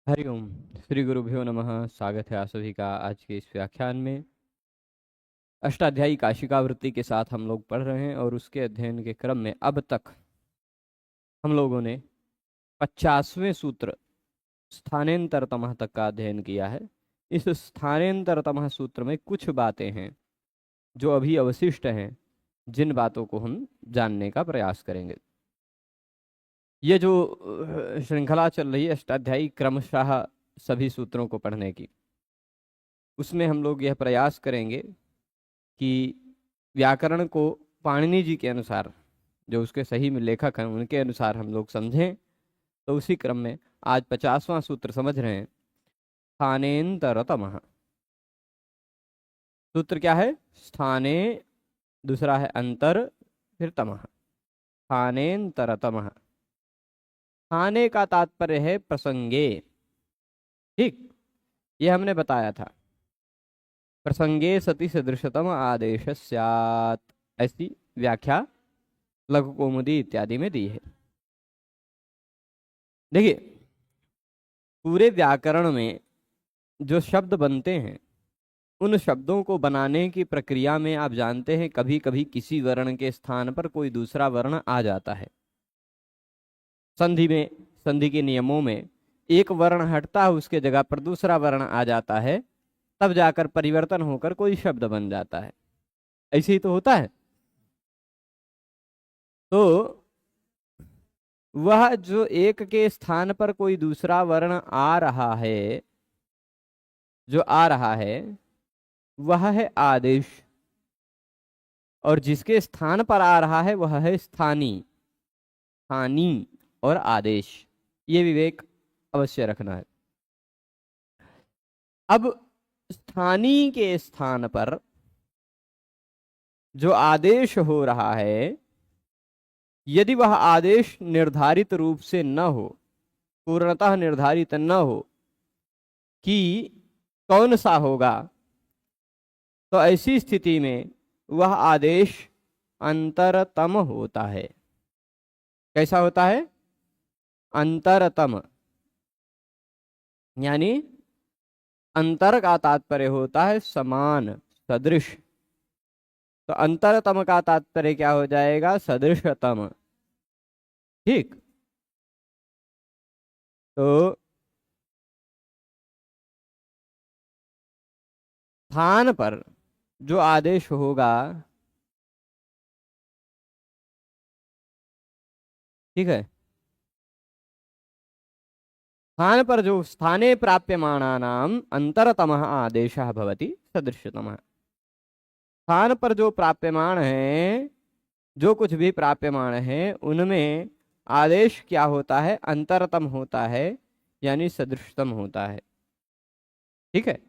हरिओम। श्री गुरुभ्यो नमः। स्वागत है आप सभी का आज के इस व्याख्यान में। अष्टाध्यायी काशिकावृत्ति के साथ हम लोग पढ़ रहे हैं और उसके अध्ययन के क्रम में अब तक हम लोगों ने 50वें सूत्र स्थानेंतरतमः तक का अध्ययन किया है। इस स्थानेंतरतमः सूत्र में कुछ बातें हैं जो अभी अवशिष्ट हैं, जिन बातों को हम जानने का प्रयास करेंगे। ये जो श्रृंखला चल रही है अष्टाध्यायी क्रमशः सभी सूत्रों को पढ़ने की, उसमें हम लोग यह प्रयास करेंगे कि व्याकरण को पाणिनि जी के अनुसार, जो उसके सही में लेखक हैं उनके अनुसार हम लोग समझें। तो उसी क्रम में आज 50वां सूत्र समझ रहे हैं, स्थानेंतरतमः। सूत्र क्या है? स्थाने, दूसरा है अंतर, फिर तमः। स्थानेंतरतमः। स्थाने का तात्पर्य है प्रसंगे। ठीक, ये हमने बताया था। प्रसंगे सति सदृशतम आदेश स्यात्, ऐसी व्याख्या लघु कौमुदी इत्यादि में दी है। देखिए, पूरे व्याकरण में जो शब्द बनते हैं, उन शब्दों को बनाने की प्रक्रिया में आप जानते हैं कभी कभी किसी वर्ण के स्थान पर कोई दूसरा वर्ण आ जाता है। संधि में, संधि के नियमों में एक वर्ण हटता है, उसके जगह पर दूसरा वर्ण आ जाता है, तब जाकर परिवर्तन होकर कोई शब्द बन जाता है। ऐसे ही तो होता है। तो वह जो एक के स्थान पर कोई दूसरा वर्ण आ रहा है, जो आ रहा है वह है आदेश, और जिसके स्थान पर आ रहा है वह है स्थानी। स्थानी और आदेश, ये विवेक अवश्य रखना है। अब स्थानी के स्थान पर जो आदेश हो रहा है, यदि वह आदेश निर्धारित रूप से न हो, पूर्णतः निर्धारित न हो कि कौन सा होगा, तो ऐसी स्थिति में वह आदेश अंतरतम होता है। कैसा होता है? अंतरतम, यानी अंतर का तात्पर्य होता है समान, सदृश। तो अंतरतम का तात्पर्य क्या हो जाएगा? सदृशतम। ठीक, तो स्थान पर जो आदेश होगा, ठीक है, स्थान पर जो स्थाने प्राप्यमाणानाम अंतरतमः आदेशः भवति सदृशतमः। स्थान पर जो प्राप्यमाण है, जो कुछ भी प्राप्यमाण है, उनमें आदेश क्या होता है? अंतरतम होता है, यानी सदृशतम होता है। ठीक है,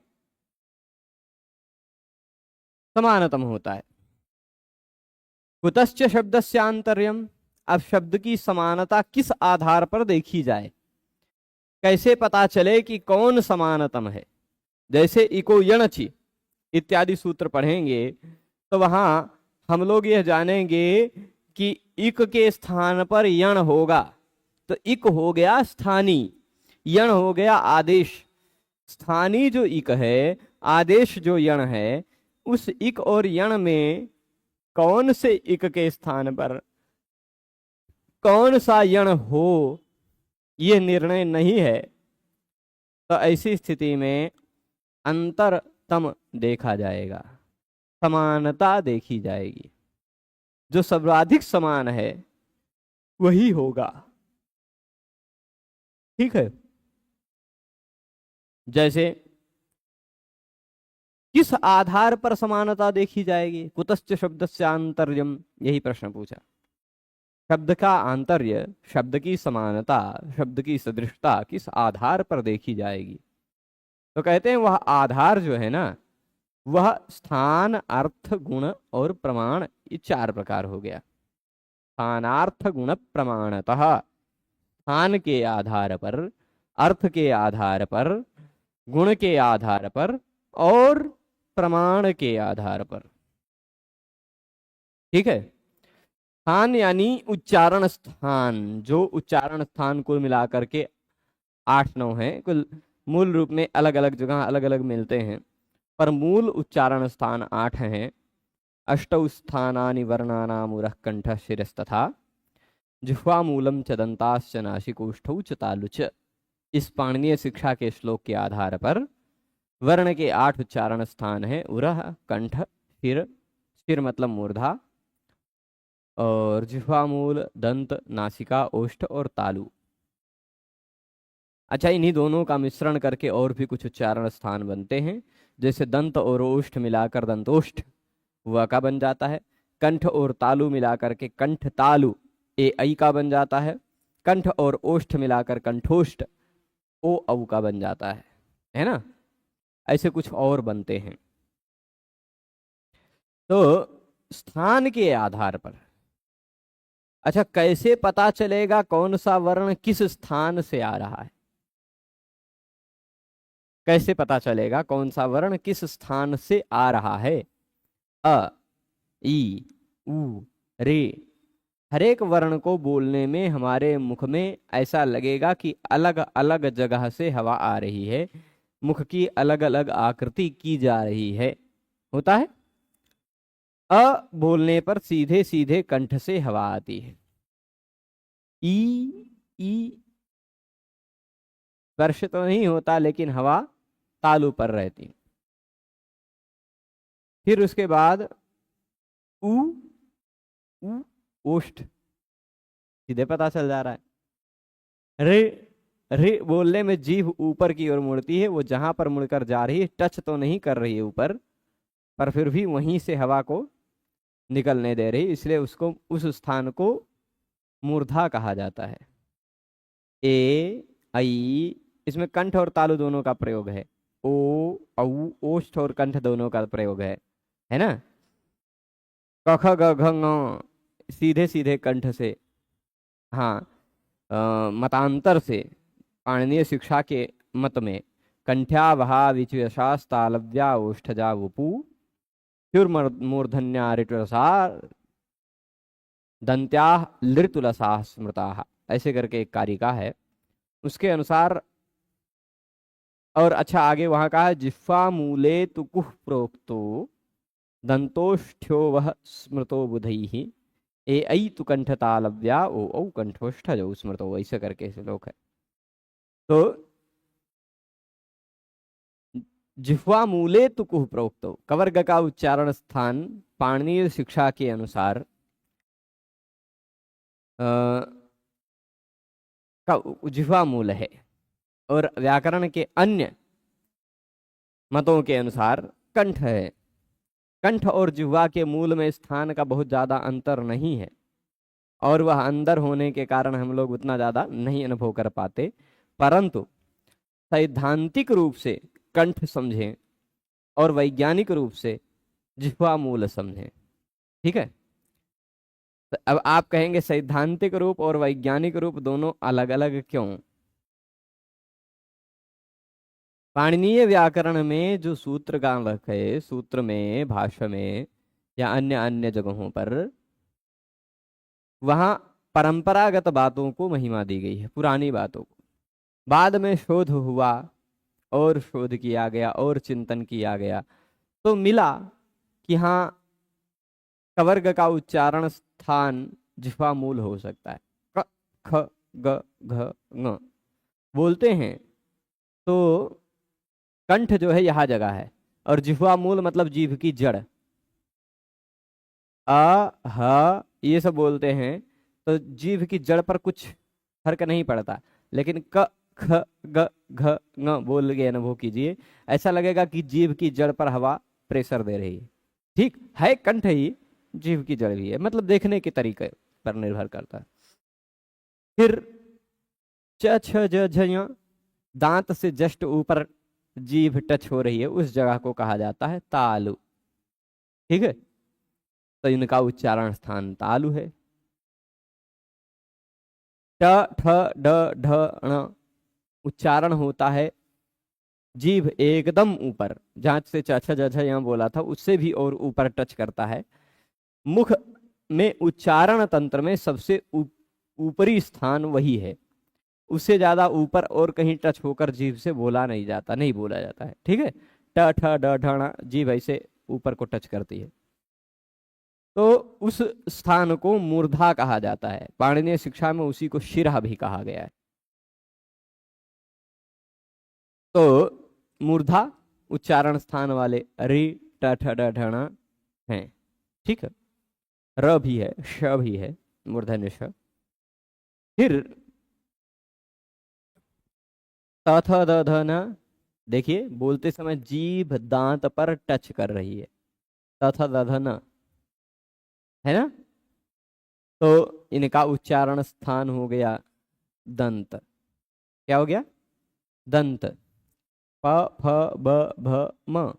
समानतम होता है। कुतश्च शब्दस्य आंतर्यम। अब शब्द की समानता किस आधार पर देखी जाए, कैसे पता चले कि कौन समानतम है? जैसे इको यणचि इत्यादि सूत्र पढ़ेंगे तो वहां हम लोग यह जानेंगे कि इक के स्थान पर यण होगा, तो इक हो गया स्थानी, यण हो गया आदेश। स्थानी जो इक है, आदेश जो यण है, उस इक और यण में कौन से इक के स्थान पर कौन सा यण हो, यह निर्णय नहीं है। तो ऐसी स्थिति में अंतरतम देखा जाएगा, समानता देखी जाएगी। जो सर्वाधिक समान है वही होगा। ठीक है, जैसे किस आधार पर समानता देखी जाएगी? कुतश्च शब्दस्य आंतर्यम, यही प्रश्न पूछा। शब्द का आंतर्य, शब्द की समानता, शब्द की सदृशता किस आधार पर देखी जाएगी? तो कहते हैं वह आधार जो है ना, वह स्थान, अर्थ, गुण और प्रमाण, ये चार प्रकार हो गया। स्थानार्थ गुण प्रमाणतः, स्थान के आधार पर, अर्थ के आधार पर, गुण के आधार पर और प्रमाण के आधार पर। ठीक है, स्थान यानी उच्चारण स्थान, जो उच्चारण स्थान को मिलाकर के 8-9 हैं कुल। मूल रूप में अलग अलग जगह अलग अलग मिलते हैं, पर मूल उच्चारण स्थान 8 हैं। अष्टौ स्थानानि वर्णानामुरः कंठः शिरस्तथा जिह्वामूलं च दन्ताश्च नासिकोष्ठौ च तालु च। इस पाणिनीय शिक्षा के श्लोक के आधार पर वर्ण के 8 उच्चारण स्थान है, उरह, कंठ, शिर, शिर मतलब मूर्धा, और जिह्वामूल, दंत, नासिका, ओष्ठ और तालु। अच्छा, इन्हीं दोनों का मिश्रण करके और भी कुछ उच्चारण स्थान बनते हैं, जैसे दंत और ओष्ठ मिलाकर दंतोष्ठ, वह का बन जाता है। कंठ और तालु मिलाकर के कंठ तालु, ए ऐ का बन जाता है। कंठ और ओष्ठ मिलाकर कंठोष्ठ, ओ औ का बन जाता है ना। ऐसे कुछ और बनते हैं। तो स्थान के आधार पर, अच्छा कैसे पता चलेगा कौन सा वर्ण किस स्थान से आ रहा है? कैसे पता चलेगा कौन सा वर्ण किस स्थान से आ रहा है? अ, ई, उ, रे, हर एक वर्ण को बोलने में हमारे मुख में ऐसा लगेगा कि अलग अलग जगह से हवा आ रही है, मुख की अलग अलग आकृति की जा रही है, होता है। अ बोलने पर सीधे सीधे कंठ से हवा आती है। ई स्पर्श तो नहीं होता, लेकिन हवा तालु पर रहती। फिर उसके बाद उ, उ ओष्ठ, सीधे पता चल जा रहा है। रे, रे बोलने में जीभ ऊपर की ओर मुड़ती है, वो जहां पर मुड़कर जा रही है, टच तो नहीं कर रही है ऊपर, पर फिर भी वहीं से हवा को निकलने दे रही, इसलिए उसको, उस स्थान को मूर्धा कहा जाता है। ए, ऐ, इसमें कंठ और तालु दोनों का प्रयोग है। ओ, औ, ओष्ठ और कंठ दोनों का प्रयोग है ना। क ख ग घ ङ सीधे सीधे कंठ से, हाँ, मतांतर से, पाणिनीय शिक्षा के मत में कंठ्या वहा विचयशास्तालव्या ओष्ठजा वपु मूर्धन्या ऋतुरसा दंत्या लृतुलसा स्मृता, ऐसे करके एक कारिका है, उसके अनुसार। और अच्छा आगे वहां कहा है, जिह्वा मूले तु कुह प्रोक्तो दंतोष्ठ्यो वह स्मृतो बुधैः ए ऐ तु कंठतालव्या ओ औ कंठोष्ठजौ स्मृतो, ऐसे करके श्लोक है। तो जिह्वा मूले तु कुह प्रोक्तो, कवर्ग का उच्चारण स्थान पाणिनीय शिक्षा के अनुसार का जिह्वा मूल है, और व्याकरण के अन्य मतों के अनुसार कंठ है। कंठ और जिह्वा के मूल में स्थान का बहुत ज्यादा अंतर नहीं है, और वह अंदर होने के कारण हम लोग उतना ज्यादा नहीं अनुभव कर पाते, परंतु सैद्धांतिक रूप से कंठ समझें और वैज्ञानिक रूप से जिह्वा मूल समझें। ठीक है। तो अब आप कहेंगे सैद्धांतिक रूप और वैज्ञानिक रूप दोनों अलग अलग क्यों? पाणिनीय व्याकरण में जो सूत्र का है, सूत्र में, भाष्य में या अन्य अन्य जगहों पर, वहां परंपरागत बातों को महिमा दी गई है, पुरानी बातों को। बाद में शोध हुआ और शोध किया गया और चिंतन किया गया, तो मिला कि हाँ, कवर्ग का उच्चारण स्थान जिह्वा मूल हो सकता है। क, ख, ग, घ, ङ बोलते हैं तो कंठ जो है यह जगह है, और जिह्वा मूल मतलब जीभ की जड़, अ, ह, ये सब बोलते हैं, तो जीभ की जड़ पर कुछ फर्क नहीं पड़ता। लेकिन क, ख, ग, घ, ङ बोल के अनुभव कीजिए, ऐसा लगेगा कि जीभ की जड़ पर हवा प्रेशर दे रही है। ठीक है, कंठ ही जीभ की जड़ भी है, मतलब देखने के तरीके पर निर्भर करता है। फिर च, छ, ज, झ, ञ, दांत से जस्ट ऊपर जीभ टच हो रही है, उस जगह को कहा जाता है तालु। ठीक है, तो इनका उच्चारण स्थान तालु है। ट, ठ, ड, ढ, ण उच्चारण होता है जीभ एकदम ऊपर, जहां से च, छ, ज, झ यहां बोला था उससे भी और ऊपर टच करता है। मुख में उच्चारण तंत्र में सबसे ऊपरी स्थान वही है। उससे ज्यादा ऊपर और कहीं टच होकर जीभ से बोला नहीं जाता, नहीं बोला जाता है। ठीक है, ट ठ ड ढ जीभ ऐसे ऊपर को टच करती है, तो उस स्थान को मूर्धा कहा जाता है। पाणिनीय शिक्षा में उसी को शिरा भी कहा गया है। तो मूर्धा उच्चारण स्थान वाले रि ट ठ ड ढ ण हैं। ठीक है, र भी है, श भी है, मूर्धन्य श। फिर त थ द ध न, देखिए बोलते समय जीभ दांत पर टच कर रही है, त थ द ध न, है ना। तो इनका उच्चारण स्थान हो गया दंत। क्या हो गया? दंत। प फ ब भ म,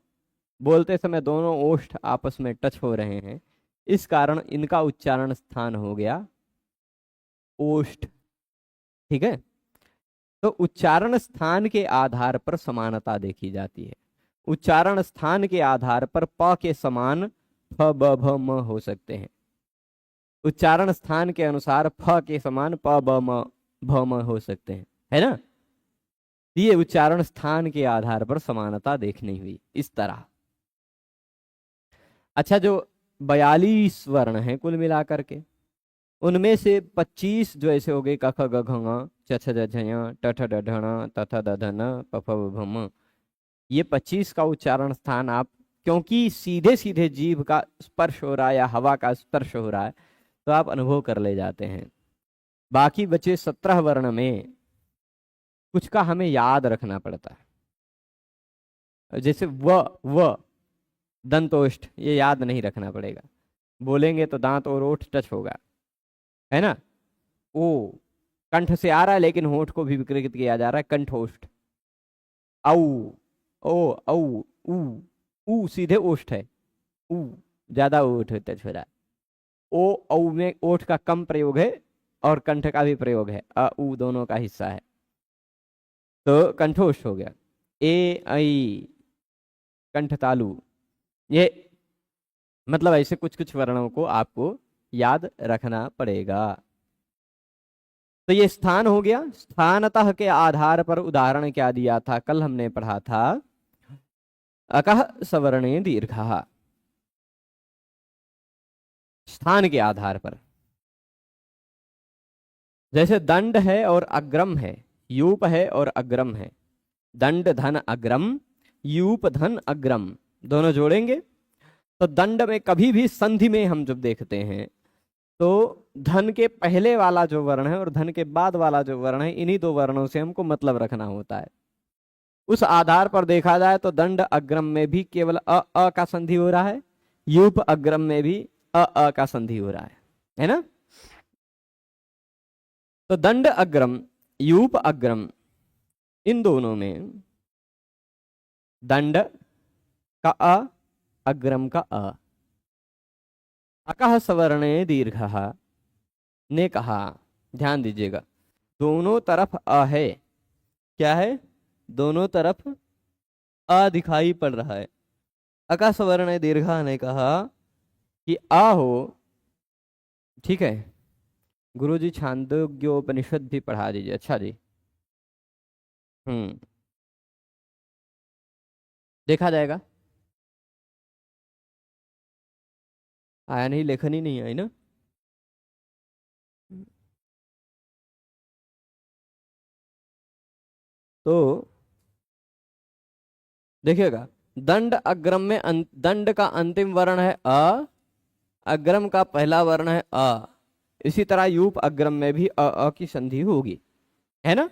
बोलते समय दोनों ओष्ठ आपस में टच हो रहे हैं, इस कारण इनका उच्चारण स्थान हो गया ओष्ठ। ठीक है, तो उच्चारण स्थान के आधार पर समानता देखी जाती है। उच्चारण स्थान के आधार पर प के समान फ ब भ म हो सकते हैं, उच्चारण स्थान के अनुसार फ के समान प ब म भ म हो सकते हैं, है ना। ये उच्चारण स्थान के आधार पर समानता देखनी हुई इस तरह। अच्छा, जो 42 वर्ण हैं कुल मिलाकर के, उनमें से 25 जो ऐसे हो गए क ख ग घ ङ च छ ज झ ञ ट ठ ड ढ ण त थ द ध न प फ ब भ म, ये 25 का उच्चारण स्थान आप, क्योंकि सीधे सीधे जीभ का स्पर्श हो रहा है या हवा का स्पर्श हो रहा है, तो आप अनुभव कर ले जाते हैं। बाकी बचे 17 वर्ण में कुछ का हमें याद रखना पड़ता है। जैसे व दंतोष्ठ, ये याद नहीं रखना पड़ेगा, बोलेंगे तो दांत और ओठ टच होगा, है ना। ओ कंठ से आ रहा है लेकिन होठ को भी विकृत किया जा रहा है, कंठोष्ठ। औ ओ औ ऊ सीधे ओष्ठ है, ऊ ज्यादा ओठ टच हो रहा है। ओ औ में ओठ का कम प्रयोग है और कंठ का भी प्रयोग है, अ ऊ दोनों का हिस्सा है, तो कंठोष्ठ हो गया। ए ऐ कंठ तालु, ये मतलब ऐसे कुछ कुछ वर्णों को आपको याद रखना पड़ेगा। तो ये स्थान हो गया। स्थानतः के आधार पर उदाहरण क्या दिया था, कल हमने पढ़ा था अकः सवर्णे दीर्घः, स्थान के आधार पर। जैसे दंड है और अग्रम है, यूप है और अग्रम है, दंड धन अग्रम, यूप धन अग्रम, दोनों जोड़ेंगे तो दंड में कभी भी संधि में हम जब देखते हैं तो धन के पहले वाला जो वर्ण है और धन के बाद वाला जो वर्ण है, इन्हीं दो वर्णों से हमको मतलब रखना होता है। उस आधार पर देखा जाए तो दंड अग्रम में भी केवल अ का संधि हो रहा है, यूप अग्रम में भी अ का संधि हो रहा है ना। तो दंड अग्रम, यूप अग्रम, इन दोनों में दंड का अ, अग्रम का अ, अकः सवर्णे दीर्घः ने कहा, ध्यान दीजिएगा, दोनों तरफ अ है। क्या है? दोनों तरफ अ दिखाई पड़ रहा है। अकः सवर्णे दीर्घः ने कहा कि अ हो, ठीक है। गुरु जी छांदोग्योपनिषद भी पढ़ा दीजिए। अच्छा जी, देखा जाएगा। आया नहीं, लेखन ही नहीं आई ना। तो देखिएगा, दंड अग्रम में दंड का अंतिम वर्ण है अ, अग्रम का पहला वर्ण है अ। इसी तरह यूप अग्रम में भी अ की संधि होगी, है ना।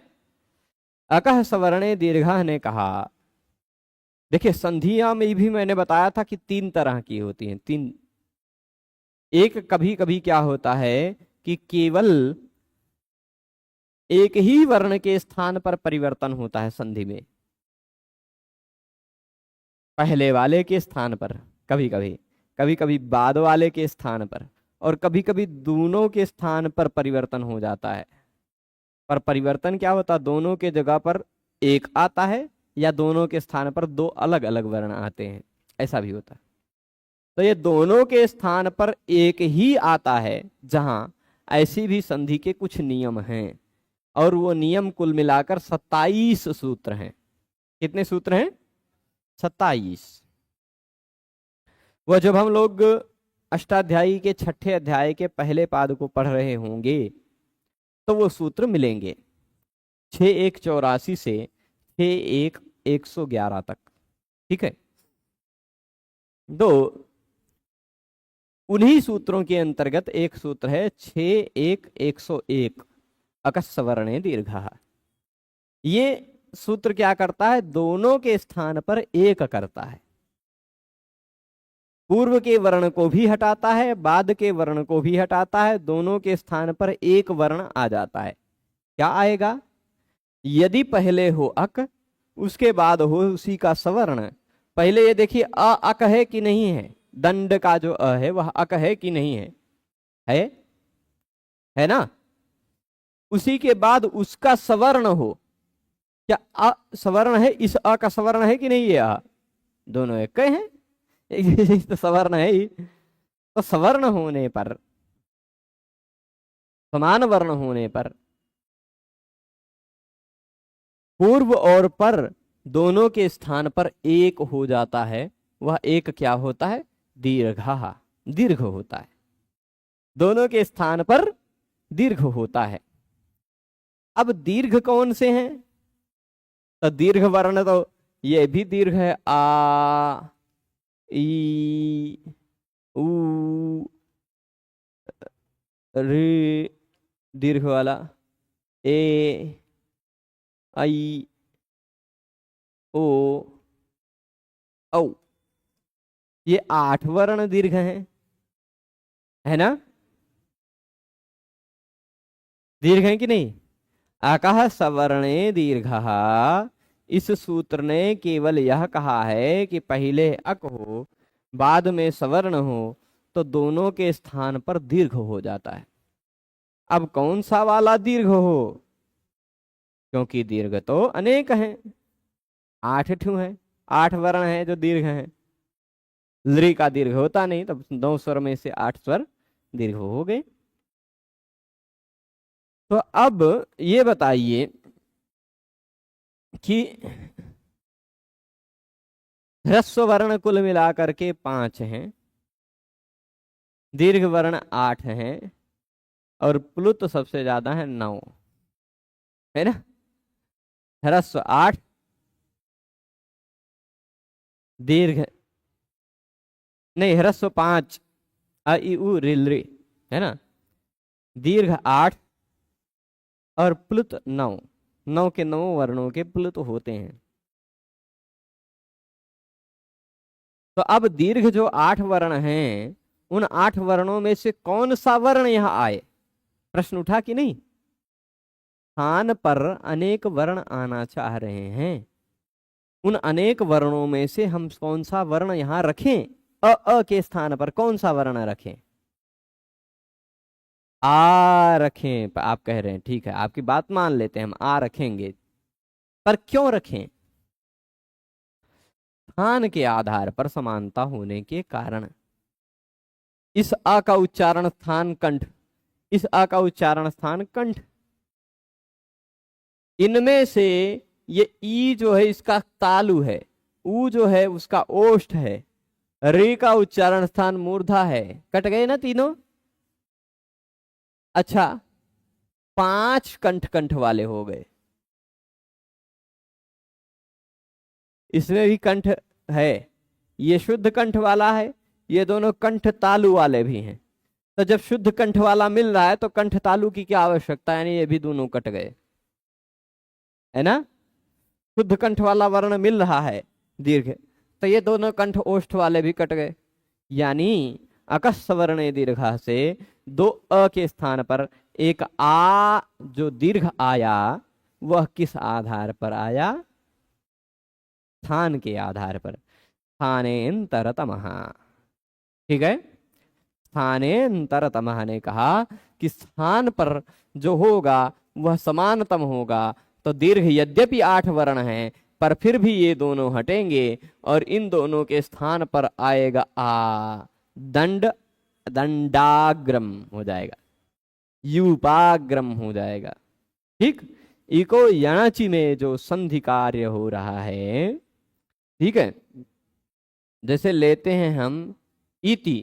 अकः सवर्णे दीर्घः ने कहा, देखिए संधियां में भी मैंने बताया था कि 3 तरह की होती हैं, 3। एक कभी कभी क्या होता है कि केवल एक ही वर्ण के स्थान पर परिवर्तन होता है संधि में, पहले वाले के स्थान पर, कभी कभी, कभी कभी बाद वाले के स्थान पर, और कभी कभी दोनों के स्थान पर परिवर्तन हो जाता है। पर परिवर्तन क्या होता है, दोनों के जगह पर एक आता है या दोनों के स्थान पर 2 अलग अलग वर्ण आते हैं, ऐसा भी होता है। तो ये दोनों के स्थान पर एक ही आता है जहां ऐसी भी संधि के कुछ नियम हैं, और वो नियम कुल मिलाकर 27 सूत्र हैं। कितने सूत्र हैं? 27। वह जब हम लोग अष्टाध्यायी के 6ठे अध्याय के पहले पाद को पढ़ रहे होंगे तो वो सूत्र मिलेंगे 6-1-84 से 6-1-111 तक। ठीक है, तो उन्हीं सूत्रों के अंतर्गत एक सूत्र है 6-1-101 अकस्वर्णे दीर्घः। ये सूत्र क्या करता है? दोनों के स्थान पर एक करता है। पूर्व के वर्ण को भी हटाता है, बाद के वर्ण को भी हटाता है, दोनों के स्थान पर एक वर्ण आ जाता है। क्या आएगा? यदि पहले हो अक, उसके बाद हो उसी का सवर्ण। पहले ये देखिए अक है कि नहीं है, दंड का जो अ है वह अक है कि नहीं है? है ना? उसी के बाद उसका सवर्ण हो। क्या अ सवर्ण है? इस अ का सवर्ण है कि नहीं? ये दोनों एक हैं, एक तो सवर्ण है ही। तो सवर्ण होने पर, समान वर्ण होने पर पूर्व और पर दोनों के स्थान पर एक हो जाता है। वह एक क्या होता है? दीर्घः, दीर्घ होता है। दोनों के स्थान पर दीर्घ होता है। अब दीर्घ कौन से हैं? तो दीर्घ वर्ण तो ये भी दीर्घ है, आ ई ऊ रे, दीर्घ वाला ए आई ओ औ, ये 8 वर्ण दीर्घ हैं, है ना? दीर्घ है कि नहीं? अकः सवर्णे दीर्घः। इस सूत्र ने केवल यह कहा है कि पहले अक हो बाद में सवर्ण हो तो दोनों के स्थान पर दीर्घ हो जाता है। अब कौन सा वाला दीर्घ हो? क्योंकि दीर्घ तो अनेक हैं, 8 ठू है, 8 वर्ण है जो दीर्घ हैं। लृ का दीर्घ होता नहीं, तब 9 स्वर में से 8 स्वर दीर्घ हो गए। तो अब ये बताइए कि ह्रस्व वर्ण कुल मिलाकर के 5 हैं, दीर्घ वर्ण 8 हैं और प्लुत सबसे ज्यादा है 9, है ना? ह्रस्व 8, दीर्घ नहीं, ह्रस्व 5 अ ई उ ऋ लृ, है ना? दीर्घ 8 और प्लुत 9, 9 के 9 वर्णों के प्लुत होते हैं। तो अब दीर्घ जो 8 वर्ण हैं, उन 8 वर्णों में से कौन सा वर्ण यहां आए? प्रश्न उठा कि नहीं? स्थान पर अनेक वर्ण आना चाह रहे हैं, उन अनेक वर्णों में से हम कौन सा वर्ण यहां रखें? अ के स्थान पर कौन सा वर्ण रखें? आ रखें। आप कह रहे हैं, ठीक है, आपकी बात मान लेते हैं, हम आ रखेंगे। पर क्यों रखें? स्थान के आधार पर समानता होने के कारण। इस आ का उच्चारण स्थान कंठ, इस आ का उच्चारण स्थान कंठ, इनमें से ये ई जो है इसका तालु है, ऊ जो है उसका ओष्ठ है, रे का उच्चारण स्थान मूर्धा है। कट गए ना तीनों? अच्छा, 5 कंठ कंठ वाले हो गए। इसमें भी कंठ है, ये शुद्ध कंठ वाला है, ये दोनों कंठ तालु वाले भी हैं। तो जब शुद्ध कंठ वाला मिल रहा है तो कंठ तालु की क्या आवश्यकता है? यानी ये भी दोनों कट गए, है ना? शुद्ध कंठ वाला वर्ण मिल रहा है दीर्घ, तो ये दोनों कंठ ओष्ठ वाले भी कट गए। यानी अकस्वर्णे दीर्घ से 2 अ के स्थान पर एक आ जो दीर्घ आया, वह किस आधार पर आया? स्थान के आधार पर। स्थानेन्तरतमः। ठीक है, स्थानेन्तरतमः ने कहा कि स्थान पर जो होगा वह समानतम होगा। तो दीर्घ यद्यपि 8 वर्ण हैं, पर फिर भी ये दोनों हटेंगे और इन दोनों के स्थान पर आएगा आ, दंड, दंडाग्रम हो जाएगा, यूपाग्रम हो जाएगा। ठीक, इको यणचि में जो संधि कार्य हो रहा है, ठीक है, जैसे लेते हैं हम इति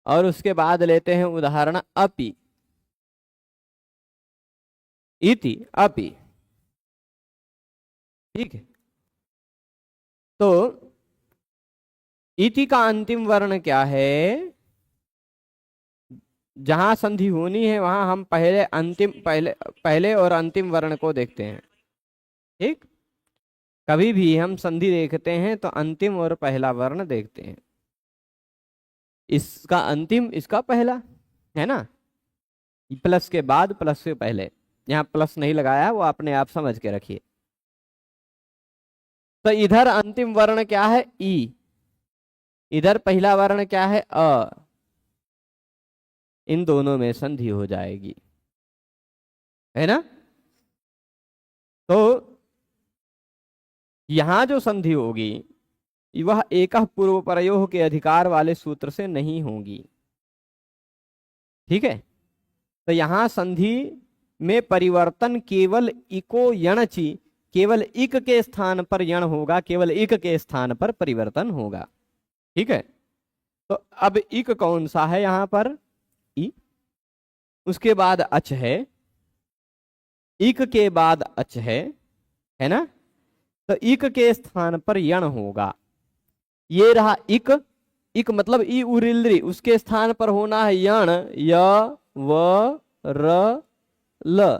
और उसके बाद लेते हैं उदाहरण अपि, इति अपि, ठीक है। तो इति का अंतिम वर्ण क्या है? जहां संधि होनी है वहां हम पहले और अंतिम वर्ण को देखते हैं। ठीक, कभी भी हम संधि देखते हैं तो अंतिम और पहला वर्ण देखते हैं। इसका अंतिम, इसका पहला, है ना, प्लस के बाद प्लस से पहले, यहाँ प्लस नहीं लगाया, वो अपने आप समझ के रखिए। तो इधर अंतिम वर्ण क्या है? ई, इधर पहला वर्ण क्या है? अ। इन दोनों में संधि हो जाएगी, है ना। तो यहां जो संधि होगी वह एकः पूर्व परयोः के अधिकार वाले सूत्र से नहीं होगी। ठीक है, तो यहां संधि में परिवर्तन केवल इको यणचि, केवल इक के स्थान पर यण होगा, केवल इक के स्थान पर परिवर्तन होगा। ठीक है, तो अब इक कौन सा है यहां पर? ई, उसके बाद अच है, इक के बाद अच है ना, तो इक के स्थान पर यण होगा। ये रहा इक, इक मतलब ई उरिल्री, उसके स्थान पर होना है यण, य व र ल,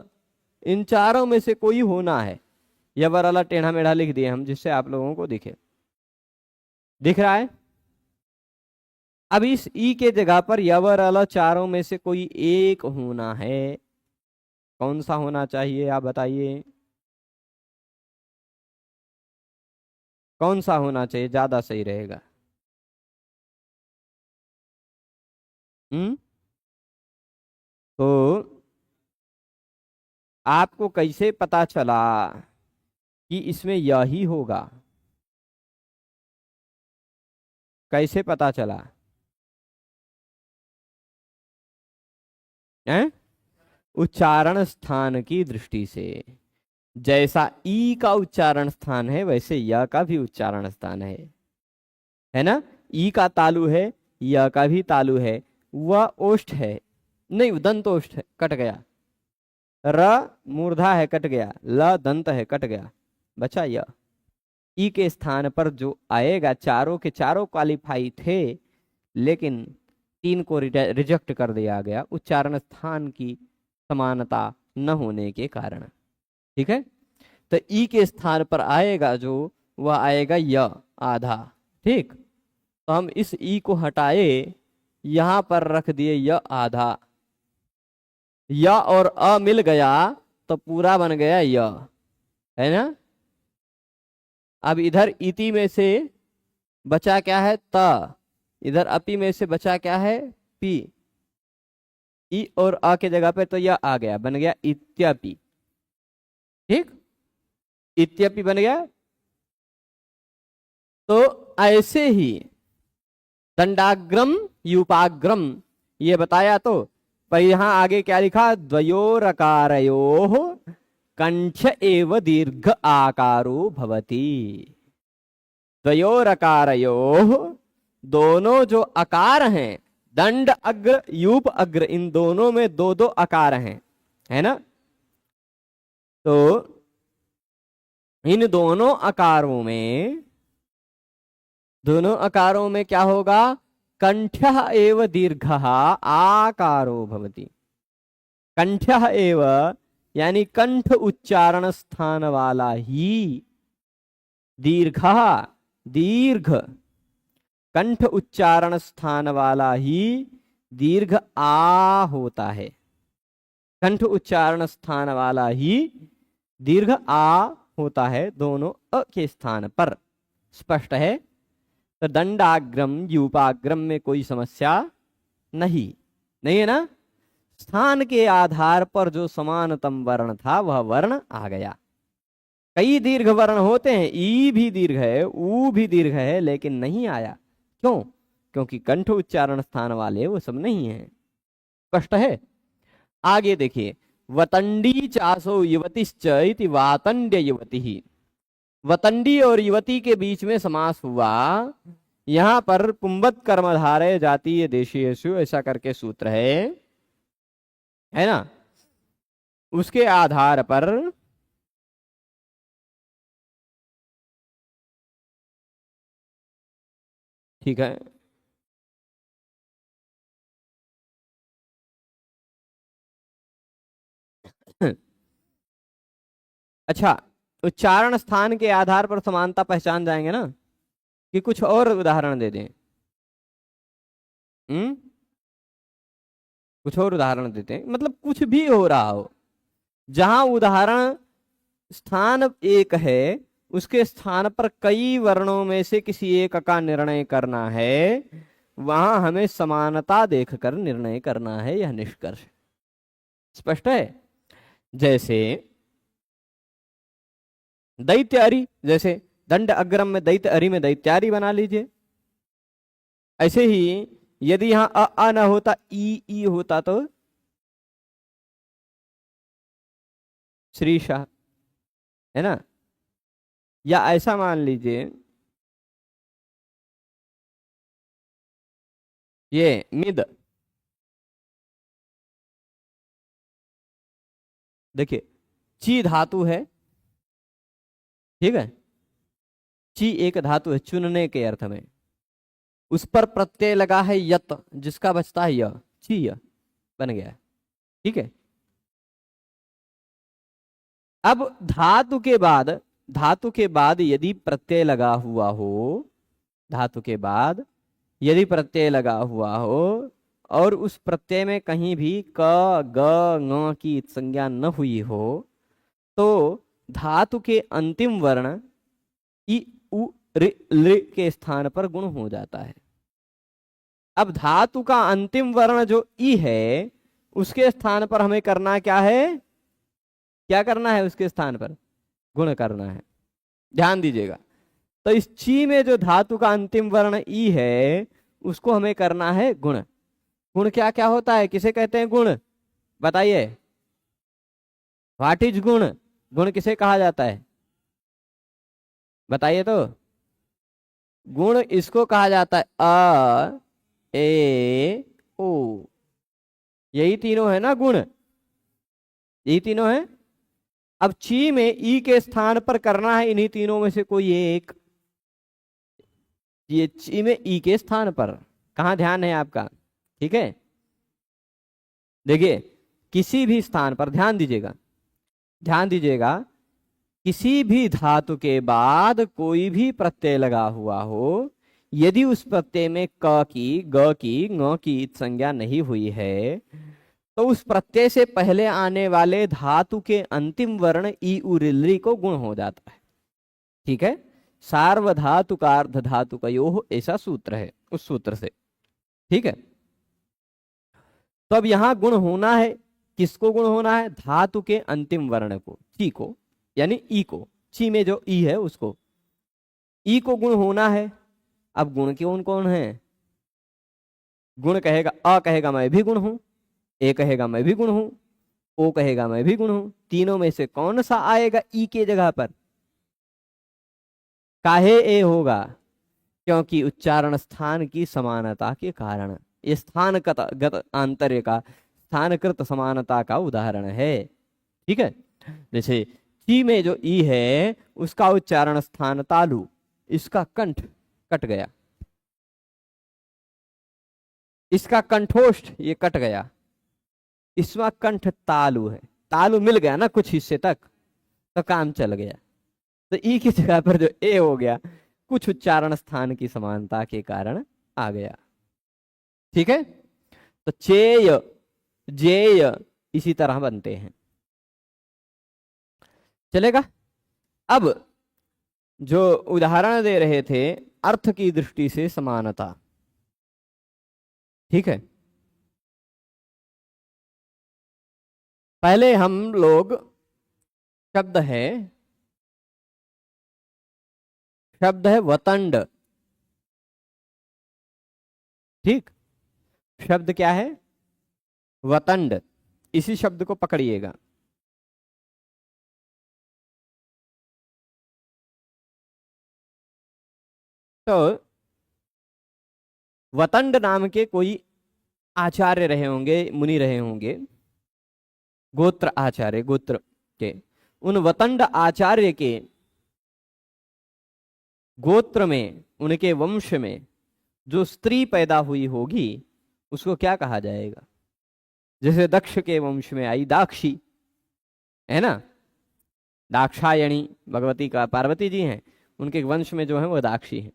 इन चारों में से कोई होना है। य व र ल टेढ़ा मेढ़ा लिख दिए हम, जिससे आप लोगों को दिखे, दिख रहा है। अब इस ई के जगह पर य व र ल चारों में से कोई एक होना है। कौन सा होना चाहिए आप बताइए? कौन सा होना चाहिए, ज्यादा सही रहेगा? तो आपको कैसे पता चला कि इसमें यही होगा? कैसे पता चला है? उच्चारण स्थान की दृष्टि से। जैसा ई का उच्चारण स्थान है वैसे य का भी उच्चारण स्थान है ना। ई का तालु है, य का भी तालु है, वह ओष्ठ है, नहीं दंत ओष्ठ है, कट गया। र मूर्धा है, कट गया। ल दंत है, कट गया, बचा य। ई के स्थान पर जो आएगा, चारों के चारों क्वालिफाई थे, लेकिन तीन को रिजेक्ट कर दिया गया उच्चारण स्थान की समानता न होने के कारण। ठीक है, तो ई के स्थान पर आएगा जो, वह आएगा य आधा। ठीक, तो हम इस ई को हटाए, यहां पर रख दिए य आधा, य और अ मिल गया तो पूरा बन गया य, है ना। अब इधर इति में से बचा क्या है? त, इधर अपि में से बचा क्या है? पी। ई और अ के जगह पे तो यह आ गया, बन गया इत्यपि। ठीक, इत्यपि बन गया। तो ऐसे ही दंडाग्रम यूपाग्रम ये बताया, तो पर यहां आगे क्या लिखा? द्वयोरकारयोः कंठ एव दीर्घ आकारो भवति। द्वयोरकारयोः, दोनों जो आकार हैं, दंड अग्र यूप अग्र, इन दोनों में दो दो आकार हैं, है ना। तो इन दोनों आकारों में क्या होगा? कंठः एव दीर्घः आकारो भवति। कंठः एव यानी कंठ उच्चारण स्थान वाला ही दीर्घः, दीर्घ कंठ उच्चारण स्थान वाला ही दीर्घ आ होता है। कंठ उच्चारण स्थान वाला ही दीर्घ आ होता है दोनों अ के स्थान पर। स्पष्ट है? तो दंडाग्रम यूपाग्रम में कोई समस्या नहीं है ना। स्थान के आधार पर जो समानतम वर्ण था वह वर्ण आ गया। कई दीर्घ वर्ण होते हैं, ई भी दीर्घ है, ऊ भी दीर्घ है, लेकिन नहीं आया। क्यों? क्योंकि कंठ उच्चारण स्थान वाले वो सब नहीं है। स्पष्ट है? आगे देखिए, वतंडी चासो युवतिश्च इति वातंड्य युवती ही। वतंडी और युवती के बीच में समास हुआ। यहां पर पुंबत कर्मधारय जातीय देशीयेषु ऐसा करके सूत्र है ना। उसके आधार पर ठीक है। अच्छा, उच्चारण स्थान के आधार पर समानता पहचान जाएंगे ना, कि कुछ और उदाहरण दे दें? कुछ और उदाहरण देते हैं, मतलब कुछ भी हो रहा हो, जहां उदाहरण स्थान एक है, उसके स्थान पर कई वर्णों में से किसी एक का निर्णय करना है, वहां हमें समानता देखकर निर्णय करना है। यह निष्कर्ष स्पष्ट है। जैसे दैत्यारी, जैसे दंड अग्रम में दैत्य अरि में दैत्यारी बना लीजिए। ऐसे ही यदि यहां अ न होता, ई होता तो श्री शाह, है ना। या ऐसा मान लीजिए, ये मिद, देखिए ची धातु है, ठीक है। ची एक धातु है चुनने के अर्थ में, उस पर प्रत्यय लगा है यत, जिसका बचता है य, ची य बन गया, ठीक है। अब धातु के बाद यदि प्रत्यय लगा हुआ हो, धातु के बाद यदि प्रत्यय लगा हुआ हो और उस प्रत्यय में कहीं भी क ग ङ की संज्ञा न हुई हो, तो धातु के अंतिम वर्ण इ उ ऋ लृ के स्थान पर गुण हो जाता है। अब धातु का अंतिम वर्ण जो ई है, उसके स्थान पर हमें करना क्या है? क्या करना है? उसके स्थान पर गुण करना है। ध्यान दीजिएगा। तो इस ची में जो धातु का अंतिम वर्ण ई है, उसको हमें करना है गुण। गुण क्या क्या होता है? किसे कहते हैं गुण? बताइए, व्हाट इज गुण? गुण किसे कहा जाता है? बताइए तो। गुण इसको कहा जाता है अ ए ओ, यही तीनों है ना गुण, यही तीनों है। अब ची में ई के स्थान पर करना है इन्हीं तीनों में से कोई एक। ये ची में ई के स्थान पर, कहां ध्यान है आपका? ठीक है, देखिए किसी भी स्थान पर ध्यान दीजिएगा, ध्यान दीजिएगा, किसी भी धातु के बाद कोई भी प्रत्यय लगा हुआ हो, यदि उस प्रत्यय में क की, ग की, ङ की संज्ञा नहीं हुई है, तो उस प्रत्यय से पहले आने वाले धातु के अंतिम वर्ण ई उ ऋ लृ को गुण हो जाता है। ठीक है, सार्वधातुकार्ध धातुकयोः ऐसा सूत्र है, उस सूत्र से। ठीक है, तो अब यहां गुण होना है, किसको गुण होना है? धातु के अंतिम वर्ण को, ची को, यानी ई को। ची में जो ई है उसको, ई को गुण होना है। अब गुण कौन कौन है? गुण कहेगा, अ कहेगा मैं भी गुण हूं, ए कहेगा मैं भी गुण हूं, ओ कहेगा मैं भी गुण हूं। तीनों में से कौन सा आएगा ई के जगह पर? काहे ए होगा? क्योंकि उच्चारण स्थान की समानता के कारण। ये स्थानगत आंतर्य का, स्थानकृत समानता का उदाहरण है। ठीक है, जैसे ची में जो ई है उसका उच्चारण स्थान तालु, इसका कंठ कट गया, इसका कंठोष्ठ ये कट गया, इसमें कंठ तालु है, तालु मिल गया ना कुछ हिस्से तक, तो काम चल गया। तो ई की जगह पर जो ए हो गया, कुछ उच्चारण स्थान की समानता के कारण आ गया। ठीक है, तो चेय, जेय इसी तरह बनते हैं। चलेगा। अब जो उदाहरण दे रहे थे अर्थ की दृष्टि से समानता, ठीक है, पहले हम लोग शब्द है वतंड। ठीक, शब्द क्या है? वतंड। इसी शब्द को पकड़िएगा। तो वतंड नाम के कोई आचार्य रहे होंगे, मुनि रहे होंगे, गोत्र आचार्य, गोत्र के। उन वतंड आचार्य के गोत्र में, उनके वंश में जो स्त्री पैदा हुई होगी उसको क्या कहा जाएगा? जैसे दक्ष के वंश में आई दाक्षी, है ना, दाक्षायणी भगवती का, पार्वती जी हैं, उनके वंश में जो है वो दाक्षी है।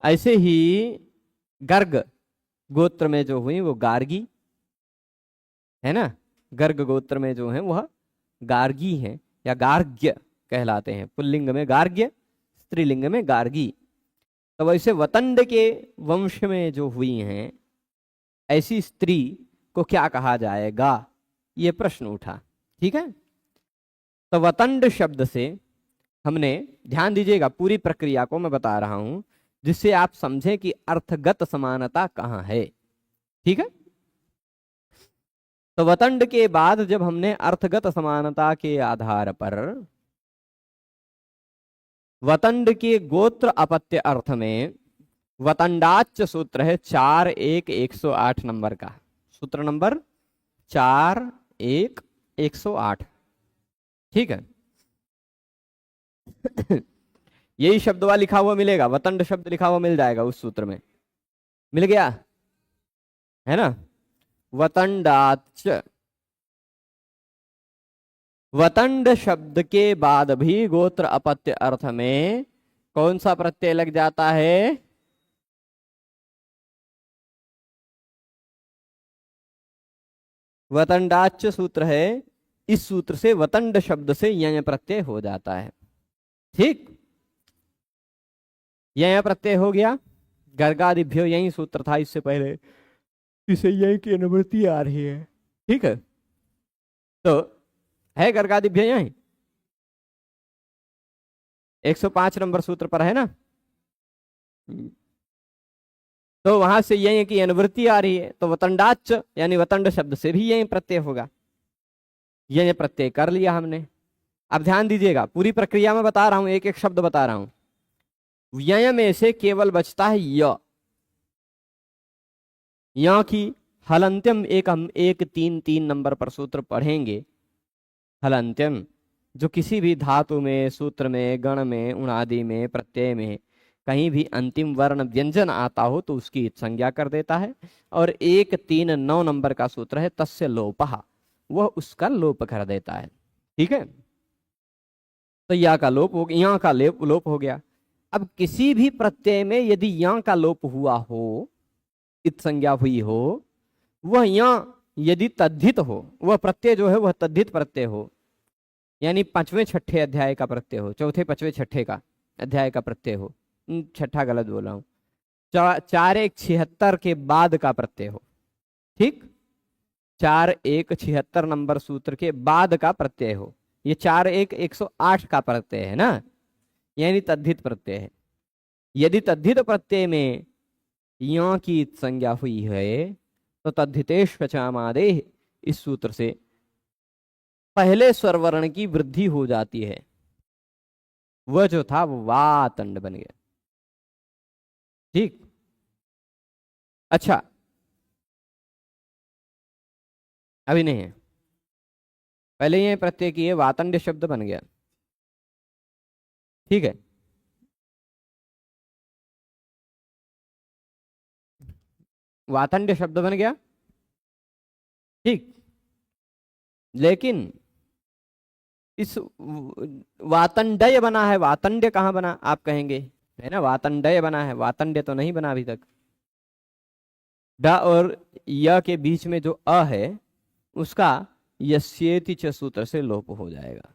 ऐसे ही गर्ग गोत्र में जो हुई वो गार्गी, है ना, गर्ग गोत्र में जो है वह गार्गी है या गार्ग्य कहलाते हैं। पुल्लिंग में गार्ग्य, स्त्रीलिंग में गार्गी। तो वैसे वतंड के वंश में जो हुई हैं ऐसी स्त्री को क्या कहा जाएगा, ये प्रश्न उठा। ठीक है, तो वतंड शब्द से हमने, ध्यान दीजिएगा पूरी प्रक्रिया को मैं बता रहा हूं जिससे आप समझें कि अर्थगत समानता कहां है। ठीक है, तो वतंड के बाद जब हमने अर्थगत समानता के आधार पर वतंड के गोत्र अपत्य अर्थ में वतंडाच सूत्र है 4-1-108 नंबर का, सूत्र नंबर 4-1-108। ठीक है, यही शब्द वह लिखा हुआ मिलेगा, वतंड शब्द लिखा हुआ मिल जाएगा उस सूत्र में, मिल गया है ना। वतंडाच, वतंड शब्द के बाद भी गोत्र अपत्य अर्थ में कौन सा प्रत्यय लग जाता है? वतंडाच सूत्र है, इस सूत्र से वतंड शब्द से यय प्रत्यय हो जाता है। ठीक, यय प्रत्यय हो गया। गर्गादिभ्यो यही सूत्र था इससे पहले, इसे यही की अनुवृत्ति आ रही है। ठीक है, तो है गर्गादिभ्यो यही 105 नंबर सूत्र पर है ना। तो वहां से यही की अनुवृत्ति आ रही है, तो वतंडाच यानी वतंड शब्द से भी यही प्रत्यय होगा। यह प्रत्यय कर लिया हमने। अब ध्यान दीजिएगा, पूरी प्रक्रिया में बता रहा हूं, एक एक शब्द बता रहा हूं। यय में से केवल बचता है य की हलंत्यम एक, हम 1-3-3 नंबर पर सूत्र पढ़ेंगे। हलंत्यम जो किसी भी धातु में, सूत्र में, गण में, उणादि में, प्रत्यय में कहीं भी अंतिम वर्ण व्यंजन आता हो तो उसकी संज्ञा कर देता है। और 1-3-9 नंबर का सूत्र है तस्य लोपः, वह उसका लोप कर देता है। ठीक है, तो या का लोप हो गया, यहाँ का लोप हो गया। अब किसी भी प्रत्यय में यदि यहाँ का लोप हुआ हो, इत संज्ञा हुई हो, वह यहाँ यदि तद्धित हो, वह प्रत्यय जो है वह तद्धित प्रत्यय हो, यानी 5वें-6ठे अध्याय का प्रत्यय हो, 4-5-6ठे का अध्याय का प्रत्यय हो, छठा गलत बोला हूं, 4-1-76 के बाद का प्रत्यय हो। ठीक, 4-1-76 नंबर सूत्र के बाद का प्रत्यय हो। ये 4-1-108 का प्रत्यय है ना, यानी तद्धित प्रत्यय है। यदि तद्धित प्रत्यय में यहाँ की संज्ञा हुई है तो तद्धितेश कचामादेह, इस सूत्र से पहले स्वरवर्ण की वृद्धि हो जाती है। वह जो था वो वातंड बन गया। ठीक, अच्छा अभी नहीं है, पहले ये प्रत्यय किए, वातंड शब्द बन गया। ठीक है, वातंड शब्द बन गया। ठीक, लेकिन इस वातंडय बना है, वातंड्य कहां बना आप कहेंगे, है ना, वातंडय बना है, वातंड्य तो नहीं बना अभी तक। ड और य के बीच में जो अ है उसका यस्येति च सूत्र से लोप हो जाएगा।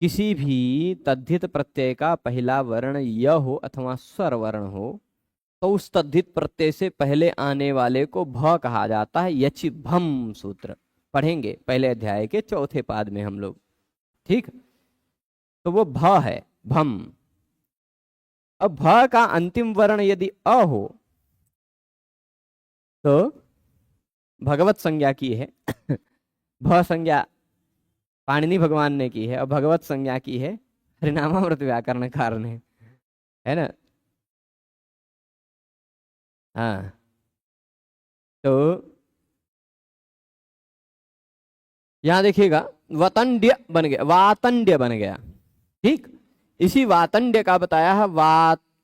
किसी भी तद्धित प्रत्यय का पहला वर्ण य हो अथवा स्वर वर्ण हो तो उस तद्धित प्रत्यय से पहले आने वाले को भ कहा जाता है। यचि भम सूत्र पढ़ेंगे पहले अध्याय के 4थे पाद में हम लोग। ठीक, तो वो भ है, भम। अब भ का अंतिम वर्ण यदि अ हो तो भगवत संज्ञा की है। भ संज्ञा पाणिनि भगवान ने की है और भगवत संज्ञा की है हरिनामामृत व्याकरणकार ने, है ना। हाँ, तो यहां देखिएगा वतंड्य बन गया, वातंड्य बन गया। ठीक, इसी वातंड्य का बताया है,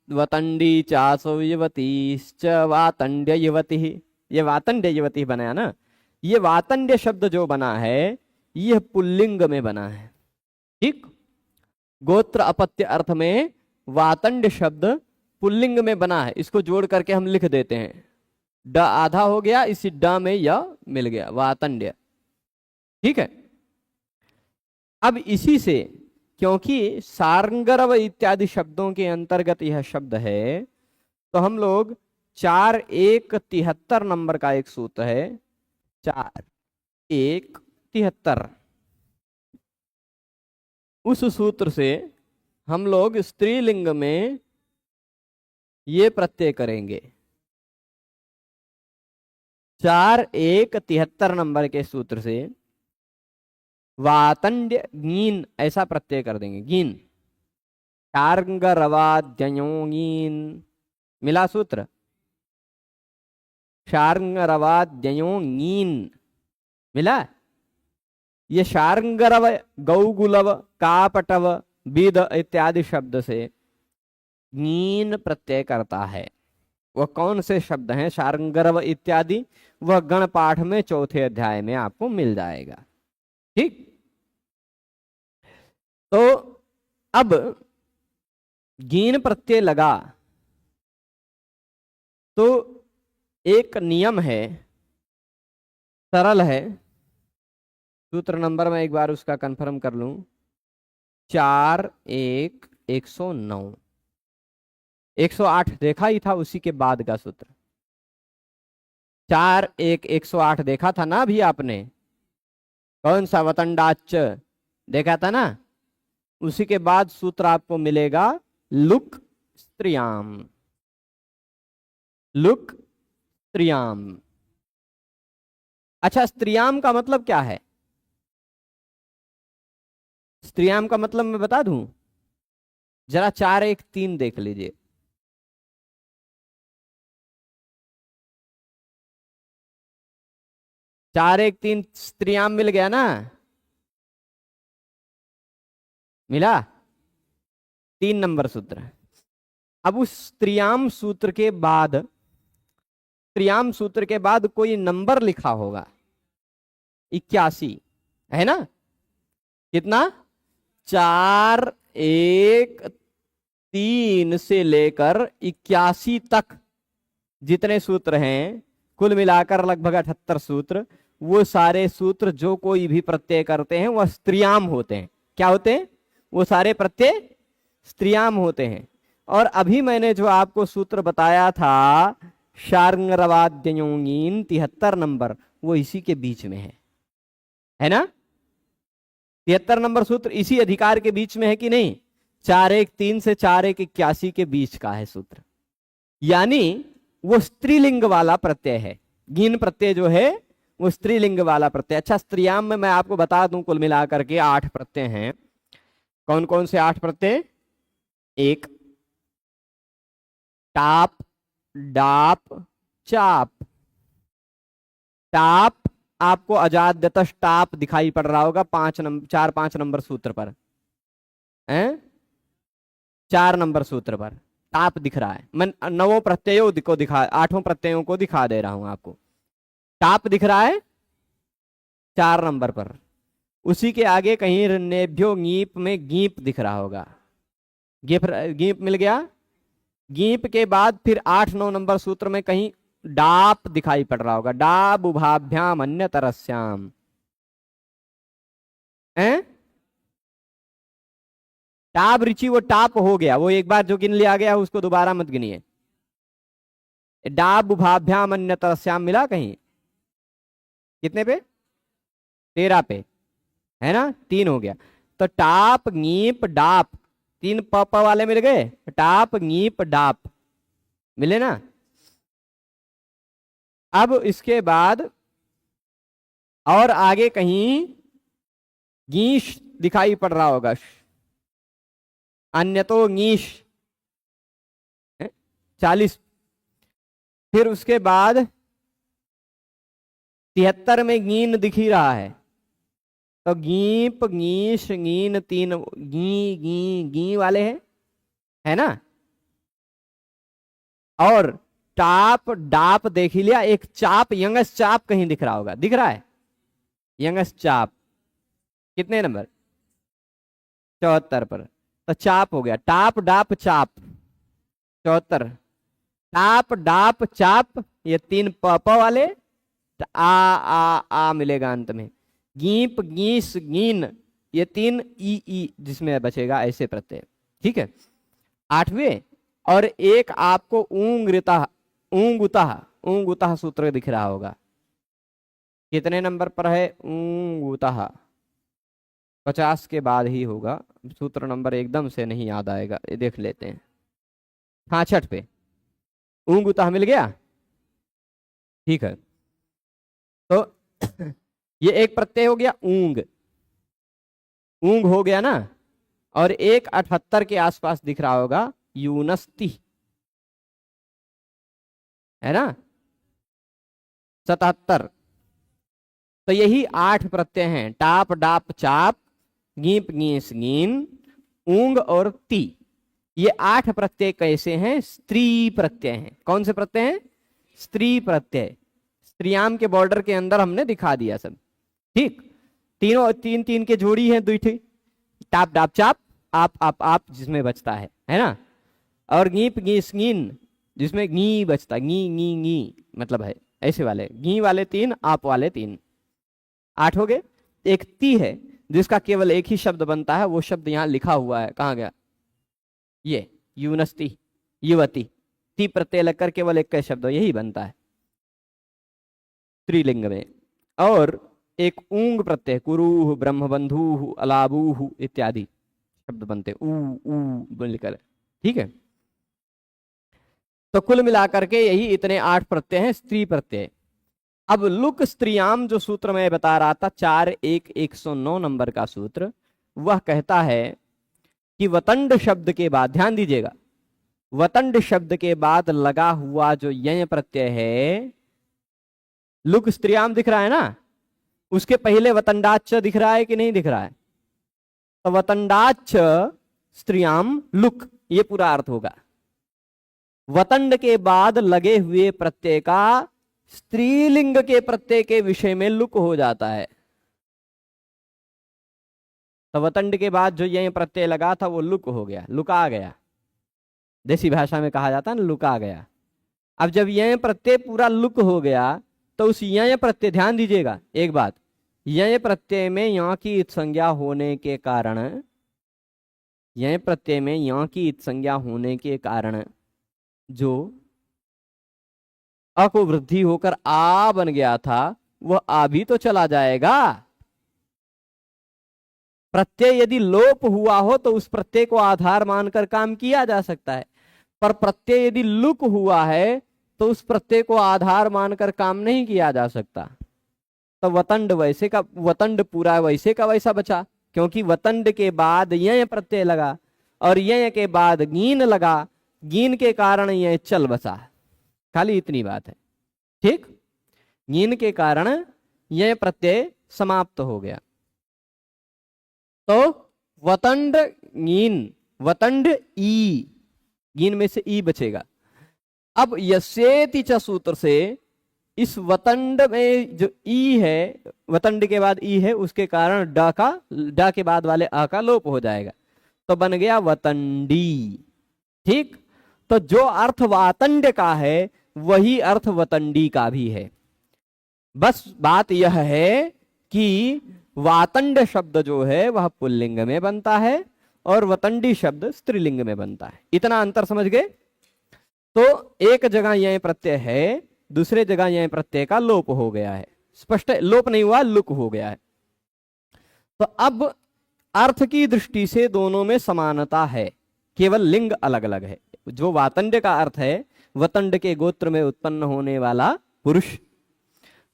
वतंडी चासो युवतीश्च वातंड्य युवती। ये वातंड्य युवती बनाया ना। ये वातंड्य शब्द जो बना है यह पुल्लिंग में बना है। ठीक, गोत्र अपत्य अर्थ में वातंड्य शब्द पुल्लिंग में बना है। इसको जोड़ करके हम लिख देते हैं, ड आधा हो गया, इसी ड में य मिल गया, वातंड्य। ठीक है, अब इसी से, क्योंकि सारंगरव इत्यादि शब्दों के अंतर्गत यह शब्द है, तो हम लोग 4173 नंबर का एक सूत्र है, 4173, उस सूत्र से हम लोग स्त्रीलिंग में ये प्रत्यय करेंगे। 4173 नंबर के सूत्र से वातंड्य गीन ऐसा प्रत्यय कर देंगे, गीन। शार्ंगरवाद्ययोगीन मिला सूत्र, शार्ंगरवाद्ययोगीन मिला। ये शार्ंगरव, गौगुलव, कापटव, विद इत्यादि शब्द से गीन प्रत्यय करता है। वह कौन से शब्द हैं शार्ंगरव इत्यादि, वह गण पाठ में चौथे अध्याय में आपको मिल जाएगा। ठीक, तो अब गीन प्रत्यय लगा तो एक नियम है, सरल है। सूत्र नंबर में एक बार उसका कंफर्म कर लूं, 4-1-109, 108 देखा ही था, उसी के बाद का सूत्र 4-1-108 देखा था ना अभी आपने, कौन सा, वतंडाच देखा था ना। उसी के बाद सूत्र आपको मिलेगा लुक स्त्रियाम, लुक स्त्रियाम। अच्छा, स्त्रियाम का मतलब क्या है? स्त्रियाम का मतलब मैं बता दूं, जरा 4-1-3 देख लीजिए। चार एक तीन स्त्रियाम मिल गया ना, मिला, 3 नंबर सूत्र। अब उस स्त्रियाम सूत्र के बाद, स्त्रियाम सूत्र के बाद कोई नंबर लिखा होगा, 81, है ना। कितना, 4-1-3 से लेकर 81 तक जितने सूत्र हैं, कुल मिलाकर लगभग 78 सूत्र, वो सारे सूत्र जो कोई भी प्रत्यय करते हैं वह स्त्रियाम होते हैं। क्या होते हैं? वो सारे प्रत्यय स्त्रियाम होते हैं। और अभी मैंने जो आपको सूत्र बताया था शार्ंगरवाद्ययोगीन 73 नंबर, वो इसी के बीच में है ना। 73 नंबर सूत्र इसी अधिकार के बीच में है कि नहीं? 4-1-3 से 4-1-81 के बीच का है सूत्र, यानी वो स्त्रीलिंग वाला प्रत्यय है। गीन प्रत्यय जो है वो स्त्रीलिंग वाला प्रत्यय। अच्छा, स्त्रियाम में मैं आपको बता दूं, कुल मिलाकर के 8 प्रत्यय हैं। कौन कौन से 8 प्रत्यय? एक, टाप, डाप, चाप। टाप आपको अजाद्यतश टाप दिखाई पड़ रहा होगा 4-5 नंबर सूत्र पर, हैं? 4 नंबर सूत्र पर टाप दिख रहा है। मैं 9 प्रत्ययों को दिखा, 8 प्रत्ययों को दिखा दे रहा हूं आपको। टाप दिख रहा है 4 नंबर पर। उसी के आगे कहीं नेभ्यो गीप में गीप दिख रहा होगा, गीप मिल गया। गीप के बाद फिर 8-9 नंबर सूत्र में कहीं डाप दिखाई पड़ रहा होगा, डाब उभाभ्याम अन्य तरस्याम, टाप रुचि, वो टाप हो गया, वो एक बार जो गिन लिया गया उसको दोबारा मत गिनिए। डाब उभाभ्याम अन्य तरस्याम मिला कहीं? कितने पे? 13 पे, है ना। 3 हो गया। तो टाप, गीप, डाप, 3 प वाले मिल गए। टाप, गीप, डाप मिले ना। अब इसके बाद और आगे कहीं गीश दिखाई पड़ रहा होगा, अन्य तो गीश 40। फिर उसके बाद 73 में गीन दिख ही रहा है, तो गीप गीश गीन 3 गी गी गी वाले हैं, है ना। और टाप डाप देख ही लिया। एक चाप यंगस चाप कहीं दिख रहा होगा, दिख रहा है यंगस चाप, कितने नंबर 74 पर, तो चाप हो गया। टाप डाप चाप 74, टाप डाप चाप ये 3 प वाले, आ मिलेगा अंत में। गीप गीस गीन ये 3 ई जिसमें बचेगा ऐसे प्रत्यय, ठीक है। 8वें और एक आपको ऊंगृतः ऊंगुतः ऊंगुतः सूत्र दिख रहा होगा, कितने नंबर पर है ऊंगुतः, 50 के बाद ही होगा, सूत्र नंबर एकदम से नहीं याद आएगा, ये देख लेते हैं। 66 पे ऊंगुतः मिल गया, ठीक है। तो ये एक प्रत्यय हो गया ऊंग, ऊंग हो गया ना। और एक 78 के आसपास दिख रहा होगा यूनस्ती, है ना 77। तो यही 8 प्रत्यय हैं, टाप डाप चाप गीप गीस गीन ऊंग और ती। ये 8 प्रत्यय कैसे हैं, स्त्री प्रत्यय हैं। कौन से प्रत्यय हैं, स्त्री प्रत्यय। स्त्रियाम के बॉर्डर के अंदर हमने दिखा दिया सब, ठीक। तीनों 3 के जोड़ी हैं, 2 टाप डाप चाप आप जिसमें बचता है ना। और गीप गीस गीन जिसमें गी बचता, गी गी गी मतलब है ऐसे वाले, गी वाले 3 आप वाले 3, 8 हो गए। एक ती है जिसका केवल एक ही शब्द बनता है, वो शब्द यहां लिखा हुआ है, कहां गया ये यूनस्ती युवती, ती प्रत्यय लगकर केवल एक का शब्द यही बनता है स्त्रीलिंग में। और एक ऊंग प्रत्यय कुरूह ब्रह्मबंधु अलाबूह इत्यादि शब्द बनते ऊ लिखकर, ठीक है। तो कुल मिलाकर के यही इतने 8 प्रत्यय हैं स्त्री प्रत्यय। अब लुक स्त्रियाम जो सूत्र मैं बता रहा था 4-1-109 नंबर का सूत्र, वह कहता है कि वतंड शब्द के बाद, ध्यान दीजिएगा, वतंड शब्द के बाद लगा हुआ जो यय प्रत्यय है, लुक स्त्रियाम दिख रहा है ना, उसके पहले वतंडाच दिख रहा है कि नहीं दिख रहा है, तो वतंडाच स्त्रियाम लुक, ये पूरा अर्थ होगा। वतंड के बाद लगे हुए प्रत्यय का स्त्रीलिंग के प्रत्यय के विषय में लुक हो जाता है। तो वतंड के बाद जो यह प्रत्यय लगा था वो लुक हो गया, लुका गया, देसी भाषा में कहा जाता है ना लुका गया। अब जब यह प्रत्यय पूरा लुक हो गया तो उस यह प्रत्यय, ध्यान दीजिएगा एक बात, यह प्रत्यय में यहाँ की इत संज्ञा होने के कारण, यह प्रत्यय में यहाँ की इत संज्ञा होने के कारण जो अ को वृद्धि होकर आ बन गया था, वह आ भी तो चला जाएगा। प्रत्यय यदि लोप हुआ हो तो उस प्रत्यय को आधार मानकर काम किया जा सकता है, पर प्रत्यय यदि लुक हुआ है तो उस प्रत्यय को आधार मानकर काम नहीं किया जा सकता। तो वतंड वैसे का वतंड पूरा वैसे का वैसा बचा, क्योंकि वतंड के बाद यह प्रत्यय लगा और यह के बाद गीन लगा, गीन के कारण यह चल बसा, खाली इतनी बात है, ठीक। गीन के कारण यह प्रत्यय समाप्त हो गया। तो वतंड गीन, वतंड ई, गीन में से ई बचेगा। अब यस्येति च सूत्र से इस वतंड में जो ई है, वतंड के बाद ई है, उसके कारण ड के बाद वाले आ का लोप हो जाएगा, तो बन गया वतंडी, ठीक। तो जो अर्थ वातंड का है वही अर्थ वतंडी का भी है। बस बात यह है कि वातंड शब्द जो है वह पुल्लिंग में बनता है और वतंडी शब्द स्त्रीलिंग में बनता है, इतना अंतर समझ गए। तो एक जगह यह प्रत्यय है, दूसरे जगह यह प्रत्यय का लोप हो गया है, स्पष्ट लोप नहीं हुआ, लुक हो गया है। तो अब अर्थ की दृष्टि से दोनों में समानता है, केवल लिंग अलग अलग है। जो वातंड का अर्थ है वतंड के गोत्र में उत्पन्न होने वाला पुरुष,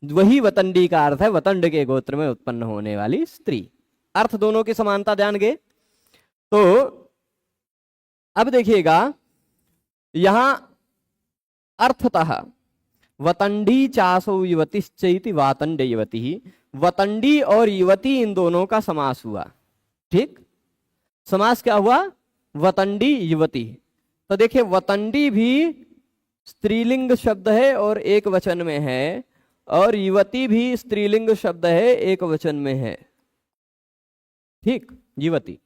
वही वतंडी का अर्थ है वतंड के गोत्र में उत्पन्न होने वाली स्त्री। अर्थ दोनों की समानता ध्यान गए। तो अब देखिएगा यहां अर्थतः वतंडी चासो युवतिश्चैति वातंड युवती, वतंडी और युवती इन दोनों का समास हुआ। ठीक, समास क्या हुआ? वतंडी युवती। तो देखिए वतंडी भी स्त्रीलिंग शब्द है और एक वचन में है, और युवती भी स्त्रीलिंग शब्द है, एक वचन में है। ठीक, युवती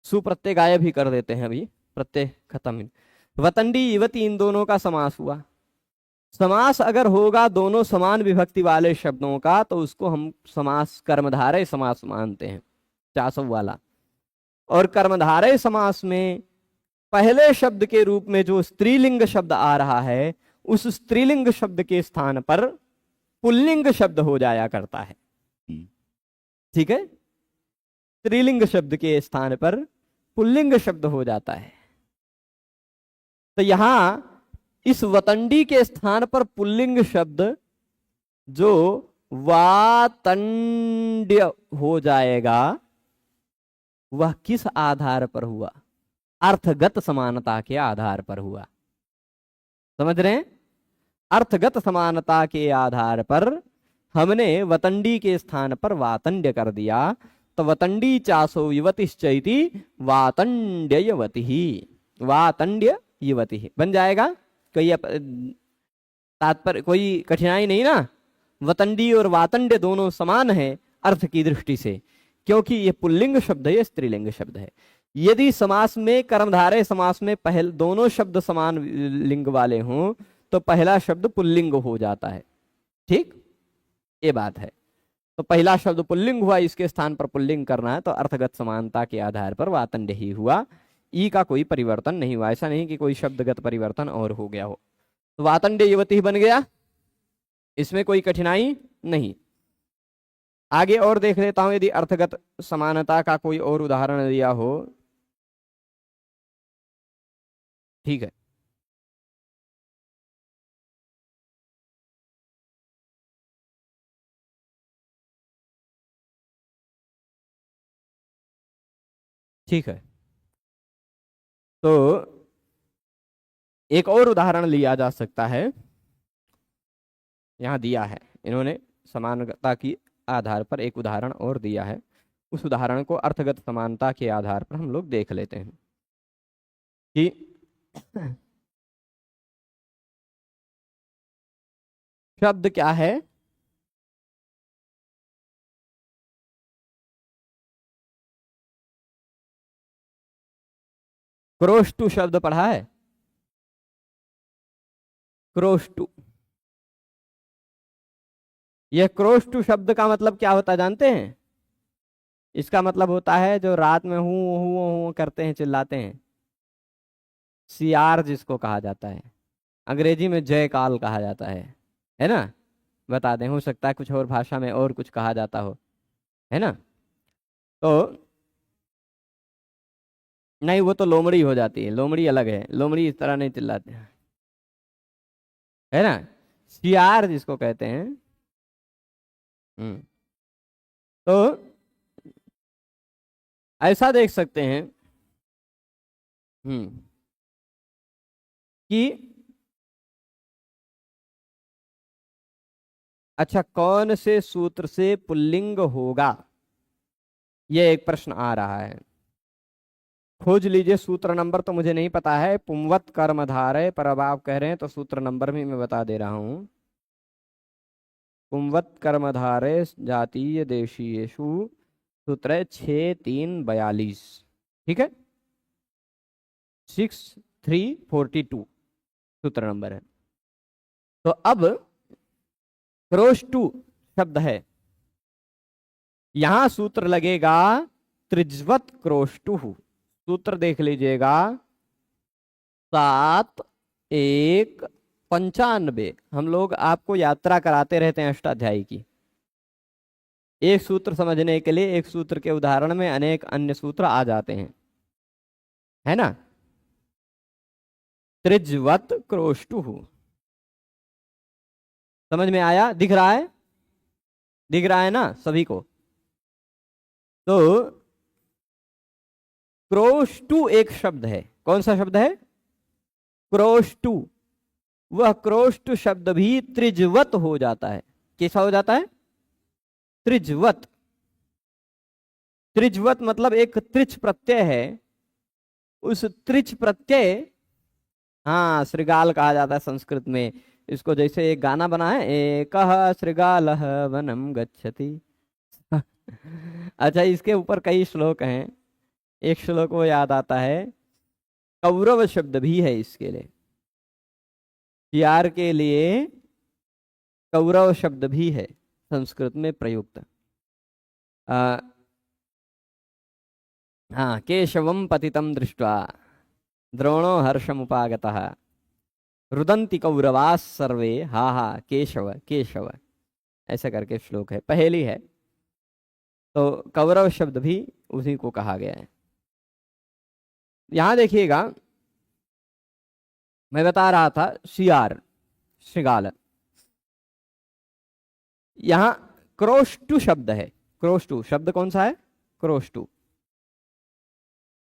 सुप्रत्यय गायब ही कर देते हैं, अभी प्रत्यय खत्म। वतंडी युवती इन दोनों का समास हुआ। समास अगर होगा दोनों समान विभक्ति वाले शब्दों का तो उसको हम समास कर्मधारय समास मानते हैं, चासव वाला। और कर्मधारय समास में पहले शब्द के रूप में जो स्त्रीलिंग शब्द आ रहा है, उस स्त्रीलिंग शब्द के स्थान पर पुल्लिंग शब्द हो जाया करता है। ठीक है, स्त्रीलिंग शब्द के स्थान पर पुल्लिंग शब्द हो जाता है। तो यहां इस वतंडी के स्थान पर पुल्लिंग शब्द जो वातंड्य हो जाएगा, वह किस आधार पर हुआ? अर्थगत समानता के आधार पर हुआ। समझ रहे हैं? अर्थगत समानता के आधार पर हमने वतंडी के स्थान पर वातंड्य कर दिया। तो वतंडी चासो युवतिश्चैति वातंड्य युवती, वातंड्य युवती बन जाएगा। कोई तात्पर्य, कोई कठिनाई नहीं ना। वतंडी और वातंड्य दोनों समान है अर्थ की दृष्टि से, क्योंकि ये पुल्लिंग शब्द है, ये स्त्रीलिंग शब्द है। यदि समास में कर्मधारय समास में पहले दोनों शब्द समान लिंग वाले हों तो पहला शब्द पुल्लिंग हो जाता है। ठीक, ये बात है। तो पहला शब्द पुल्लिंग हुआ, इसके स्थान पर पुल्लिंग करना है, तो अर्थगत समानता के आधार पर वातंड्य ही हुआ। ई का कोई परिवर्तन नहीं हुआ। ऐसा नहीं कि कोई शब्दगत परिवर्तन और हो गया हो। तो वातंड्य युवती बन गया, इसमें कोई कठिनाई नहीं। आगे और देख लेता हूं, यदि अर्थगत समानता का कोई और उदाहरण दिया हो। ठीक है, ठीक है। तो एक और उदाहरण लिया जा सकता है, यहां दिया है इन्होंने समानता की आधार पर एक उदाहरण और दिया है। उस उदाहरण को अर्थगत समानता के आधार पर हम लोग देख लेते हैं कि शब्द क्या है? क्रोष्टु शब्द पढ़ा है? क्रोष्टु, यह क्रोष्टु शब्द का मतलब क्या होता है जानते हैं? इसका मतलब होता है जो रात में हूं करते हैं, चिल्लाते हैं, सियार जिसको कहा जाता है। अंग्रेजी में जय काल कहा जाता है ना? बता दें, हो सकता है कुछ और भाषा में और कुछ कहा जाता हो, है ना? तो नहीं, वो तो लोमड़ी हो जाती है, लोमड़ी अलग है, लोमड़ी इस तरह नहीं चिल्लाते हैं, है ना? सियार जिसको कहते हैं। तो ऐसा देख सकते हैं कि अच्छा, कौन से सूत्र से पुल्लिंग होगा, ये एक प्रश्न आ रहा है। खोज लीजिए सूत्र नंबर, तो मुझे नहीं पता है। पुंवत कर्मधारय, पर अब आप कह रहे हैं तो सूत्र नंबर भी मैं बता दे रहा हूं। पुंवत कर्मधारय जातीय देशीयेषु सूत्र है 6342। ठीक है, 6342 सूत्र नंबर है। तो अब क्रोष्टु शब्द है, यहां सूत्र लगेगा त्रिज्वत क्रोष्टु। सूत्र देख लीजिएगा, 7-1-95। हम लोग आपको यात्रा कराते रहते हैं अष्टाध्यायी की। एक सूत्र समझने के लिए एक सूत्र के उदाहरण में अनेक अन्य सूत्र आ जाते हैं, है ना? त्रिज्वत क्रोष्टु, समझ में आया? दिख रहा है? दिख रहा है ना सभी को? तो क्रोष्टु एक शब्द है। कौन सा शब्द है? क्रोष्टु। वह क्रोष्टु शब्द भी त्रिजवत हो जाता है। कैसा हो जाता है? त्रिजवत। त्रिजवत मतलब एक त्रिच प्रत्यय है, उस त्रिच प्रत्यय, हाँ श्रृगाल कहा जाता है संस्कृत में इसको। जैसे एक गाना बना है, एकः शृगालः वनम गच्छति। अच्छा, इसके ऊपर कई श्लोक हैं। एक श्लोक वो याद आता है, कौरव शब्द भी है इसके लिए, प्यार के लिए कौरव शब्द भी है संस्कृत में प्रयुक्त। हाँ, केशवम पतितम दृष्ट्वा द्रोणो हर्षमुपागतः रुदन्ति कौरवाः सर्वे हा हा केशव केशव, ऐसा करके श्लोक है, पहेली है। तो कौरव शब्द भी उसी को कहा गया है। यहां देखिएगा, मैं बता रहा था शियार, श्रृगाल, यहां क्रोष्टु शब्द है। क्रोष्टु शब्द कौन सा है? क्रोष्टु।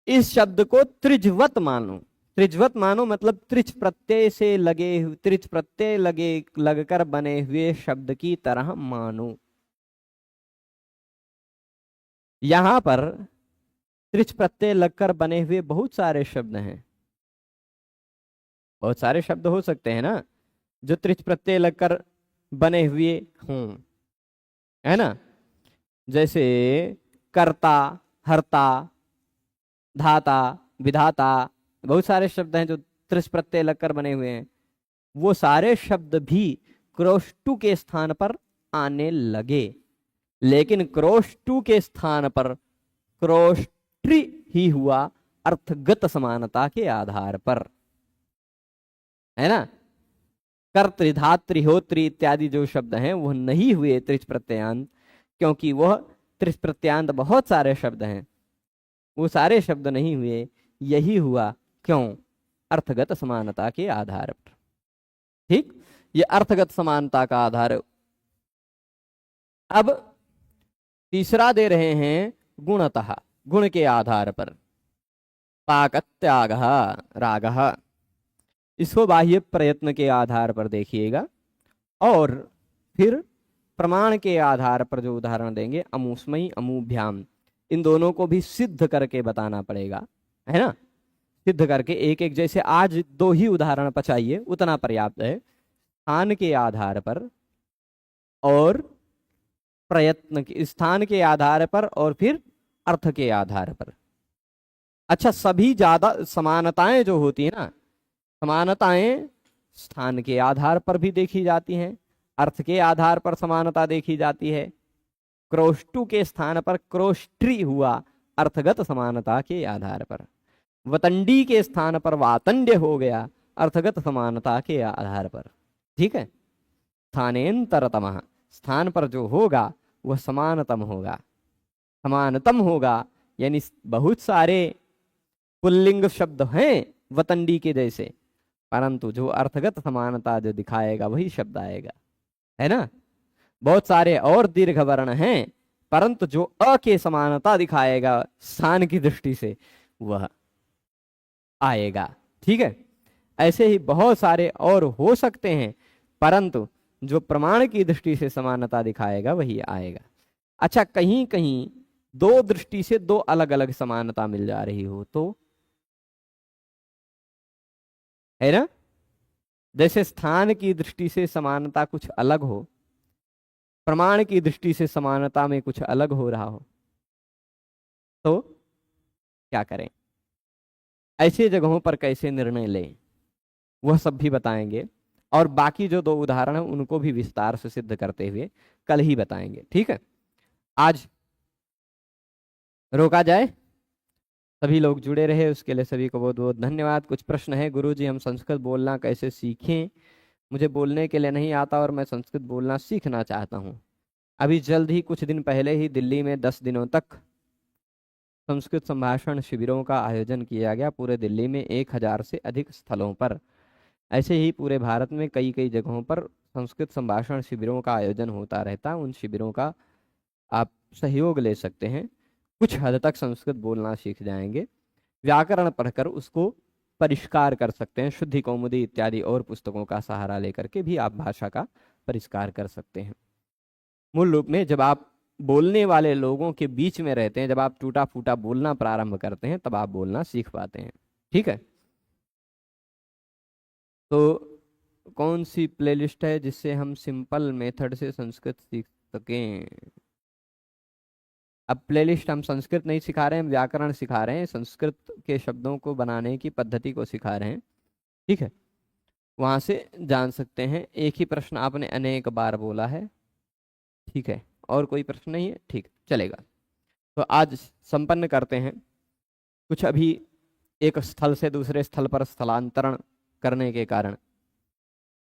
इस शब्द को त्रिजवत मानो। त्रिजवत मानो मतलब त्रिच प्रत्यय से लगे, त्रिच प्रत्यय लगे लगकर बने हुए शब्द की तरह मानो। यहां पर त्रिच प्रत्यय लगकर बने हुए बहुत सारे शब्द हैं। बहुत सारे शब्द हो सकते हैं ना जो त्रिच प्रत्यय लगकर बने हुए हों, है ना? जैसे कर्ता, हर्ता, धाता, विधाता, बहुत सारे शब्द हैं जो त्रिच प्रत्यय लगकर बने हुए हैं। वो सारे शब्द भी क्रोष्टु के स्थान पर आने लगे, लेकिन क्रोष्टु के स्थान पर क्रोष्ट्री ही हुआ अर्थगत समानता के आधार पर, है ना? कर्तृ, धातृ, होत्री इत्यादि जो शब्द हैं वह नहीं हुए त्रिच प्रत्ययांत, क्योंकि वह त्रिच प्रत्ययांत बहुत सारे शब्द हैं, वो सारे शब्द नहीं हुए। यही हुआ क्यों? अर्थगत समानता के आधार पर। ठीक, ये अर्थगत समानता का आधार है। अब तीसरा दे रहे हैं गुणतः, गुण के आधार पर। पाकत्यागः रागः, इसको बाह्य प्रयत्न के आधार पर देखिएगा, और फिर प्रमाण के आधार पर जो उदाहरण देंगे, अमूष्मयी, अमूभ्याम, इन दोनों को भी सिद्ध करके बताना पड़ेगा, है ना? सिद्ध करके एक एक, जैसे आज 2 ही उदाहरण पचाइए उतना पर्याप्त है। स्थान के आधार पर और प्रयत्न के, स्थान के आधार पर और फिर अर्थ के आधार पर। अच्छा, सभी ज्यादा समानताएं जो होती है ना, समानताएं स्थान के आधार पर भी देखी जाती हैं, अर्थ के आधार पर समानता देखी जाती है। क्रोष्टु के स्थान पर क्रोष्ट्री हुआ अर्थगत समानता के आधार पर। वतंडी के स्थान पर वातंड्य हो गया अर्थगत समानता के आधार पर। ठीक है? स्थानेन्तरतमः, स्थान पर जो होगा वह समानतम होगा, समानतम होगा। यानी बहुत सारे पुल्लिंग शब्द हैं वतंडी के जैसे, परंतु जो अर्थगत समानता जो दिखाएगा वही शब्द आएगा, है ना? बहुत सारे और दीर्घ वर्ण हैं, परंतु जो अ के समानता दिखाएगा स्थान की दृष्टि से वह आएगा। ठीक है? ऐसे ही बहुत सारे और हो सकते हैं, परंतु जो प्रमाण की दृष्टि से समानता दिखाएगा वही आएगा। अच्छा, कहीं कहीं 2 दृष्टि से 2 अलग अलग समानता मिल जा रही हो तो, है ना? जैसे स्थान की दृष्टि से समानता कुछ अलग हो, प्रमाण की दृष्टि से समानता में कुछ अलग हो रहा हो, तो क्या करें? ऐसे जगहों पर कैसे निर्णय लें, वह सब भी बताएंगे। और बाकी जो 2 उदाहरण हैं उनको भी विस्तार से सिद्ध करते हुए कल ही बताएंगे। ठीक है? आज रोका जाए। सभी लोग जुड़े रहे उसके लिए सभी को बहुत बहुत धन्यवाद। कुछ प्रश्न है, गुरुजी हम संस्कृत बोलना कैसे सीखें? मुझे बोलने के लिए नहीं आता और मैं संस्कृत बोलना सीखना चाहता हूँ। अभी जल्द ही कुछ दिन पहले ही दिल्ली में 10 दिनों तक संस्कृत संभाषण शिविरों का आयोजन किया गया, पूरे दिल्ली में 1000 से अधिक स्थलों पर। ऐसे ही पूरे भारत में कई कई जगहों पर संस्कृत संभाषण शिविरों का आयोजन होता रहता है। उन शिविरों का आप सहयोग ले सकते हैं। कुछ हद तक संस्कृत बोलना सीख जाएंगे, व्याकरण पढ़कर उसको परिष्कार कर सकते हैं। शुद्धि कौमुदी इत्यादि और पुस्तकों का सहारा लेकर के भी आप भाषा का परिष्कार कर सकते हैं। मूल रूप में जब आप बोलने वाले लोगों के बीच में रहते हैं, जब आप टूटा फूटा बोलना प्रारंभ करते हैं, तब आप बोलना सीख पाते हैं। ठीक है, तो कौन सी प्लेलिस्ट है जिससे हम सिंपल मेथड से संस्कृत सीख सकें? अब प्लेलिस्ट हम संस्कृत नहीं सिखा रहे हैं, हम व्याकरण सिखा रहे हैं, संस्कृत के शब्दों को बनाने की पद्धति को सिखा रहे हैं। ठीक है, वहां से जान सकते हैं। एक ही प्रश्न आपने अनेक बार बोला है। ठीक है, और कोई प्रश्न नहीं है? ठीक, चलेगा। तो आज संपन्न करते हैं। कुछ अभी एक स्थल से दूसरे स्थल पर स्थलांतरण करने के कारण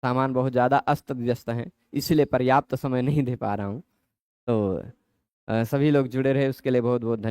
सामान बहुत ज़्यादा अस्त व्यस्त हैं, इसलिए पर्याप्त समय नहीं दे पा रहा हूँ। तो सभी लोग जुड़े रहे उसके लिए बहुत बहुत धन्यवाद।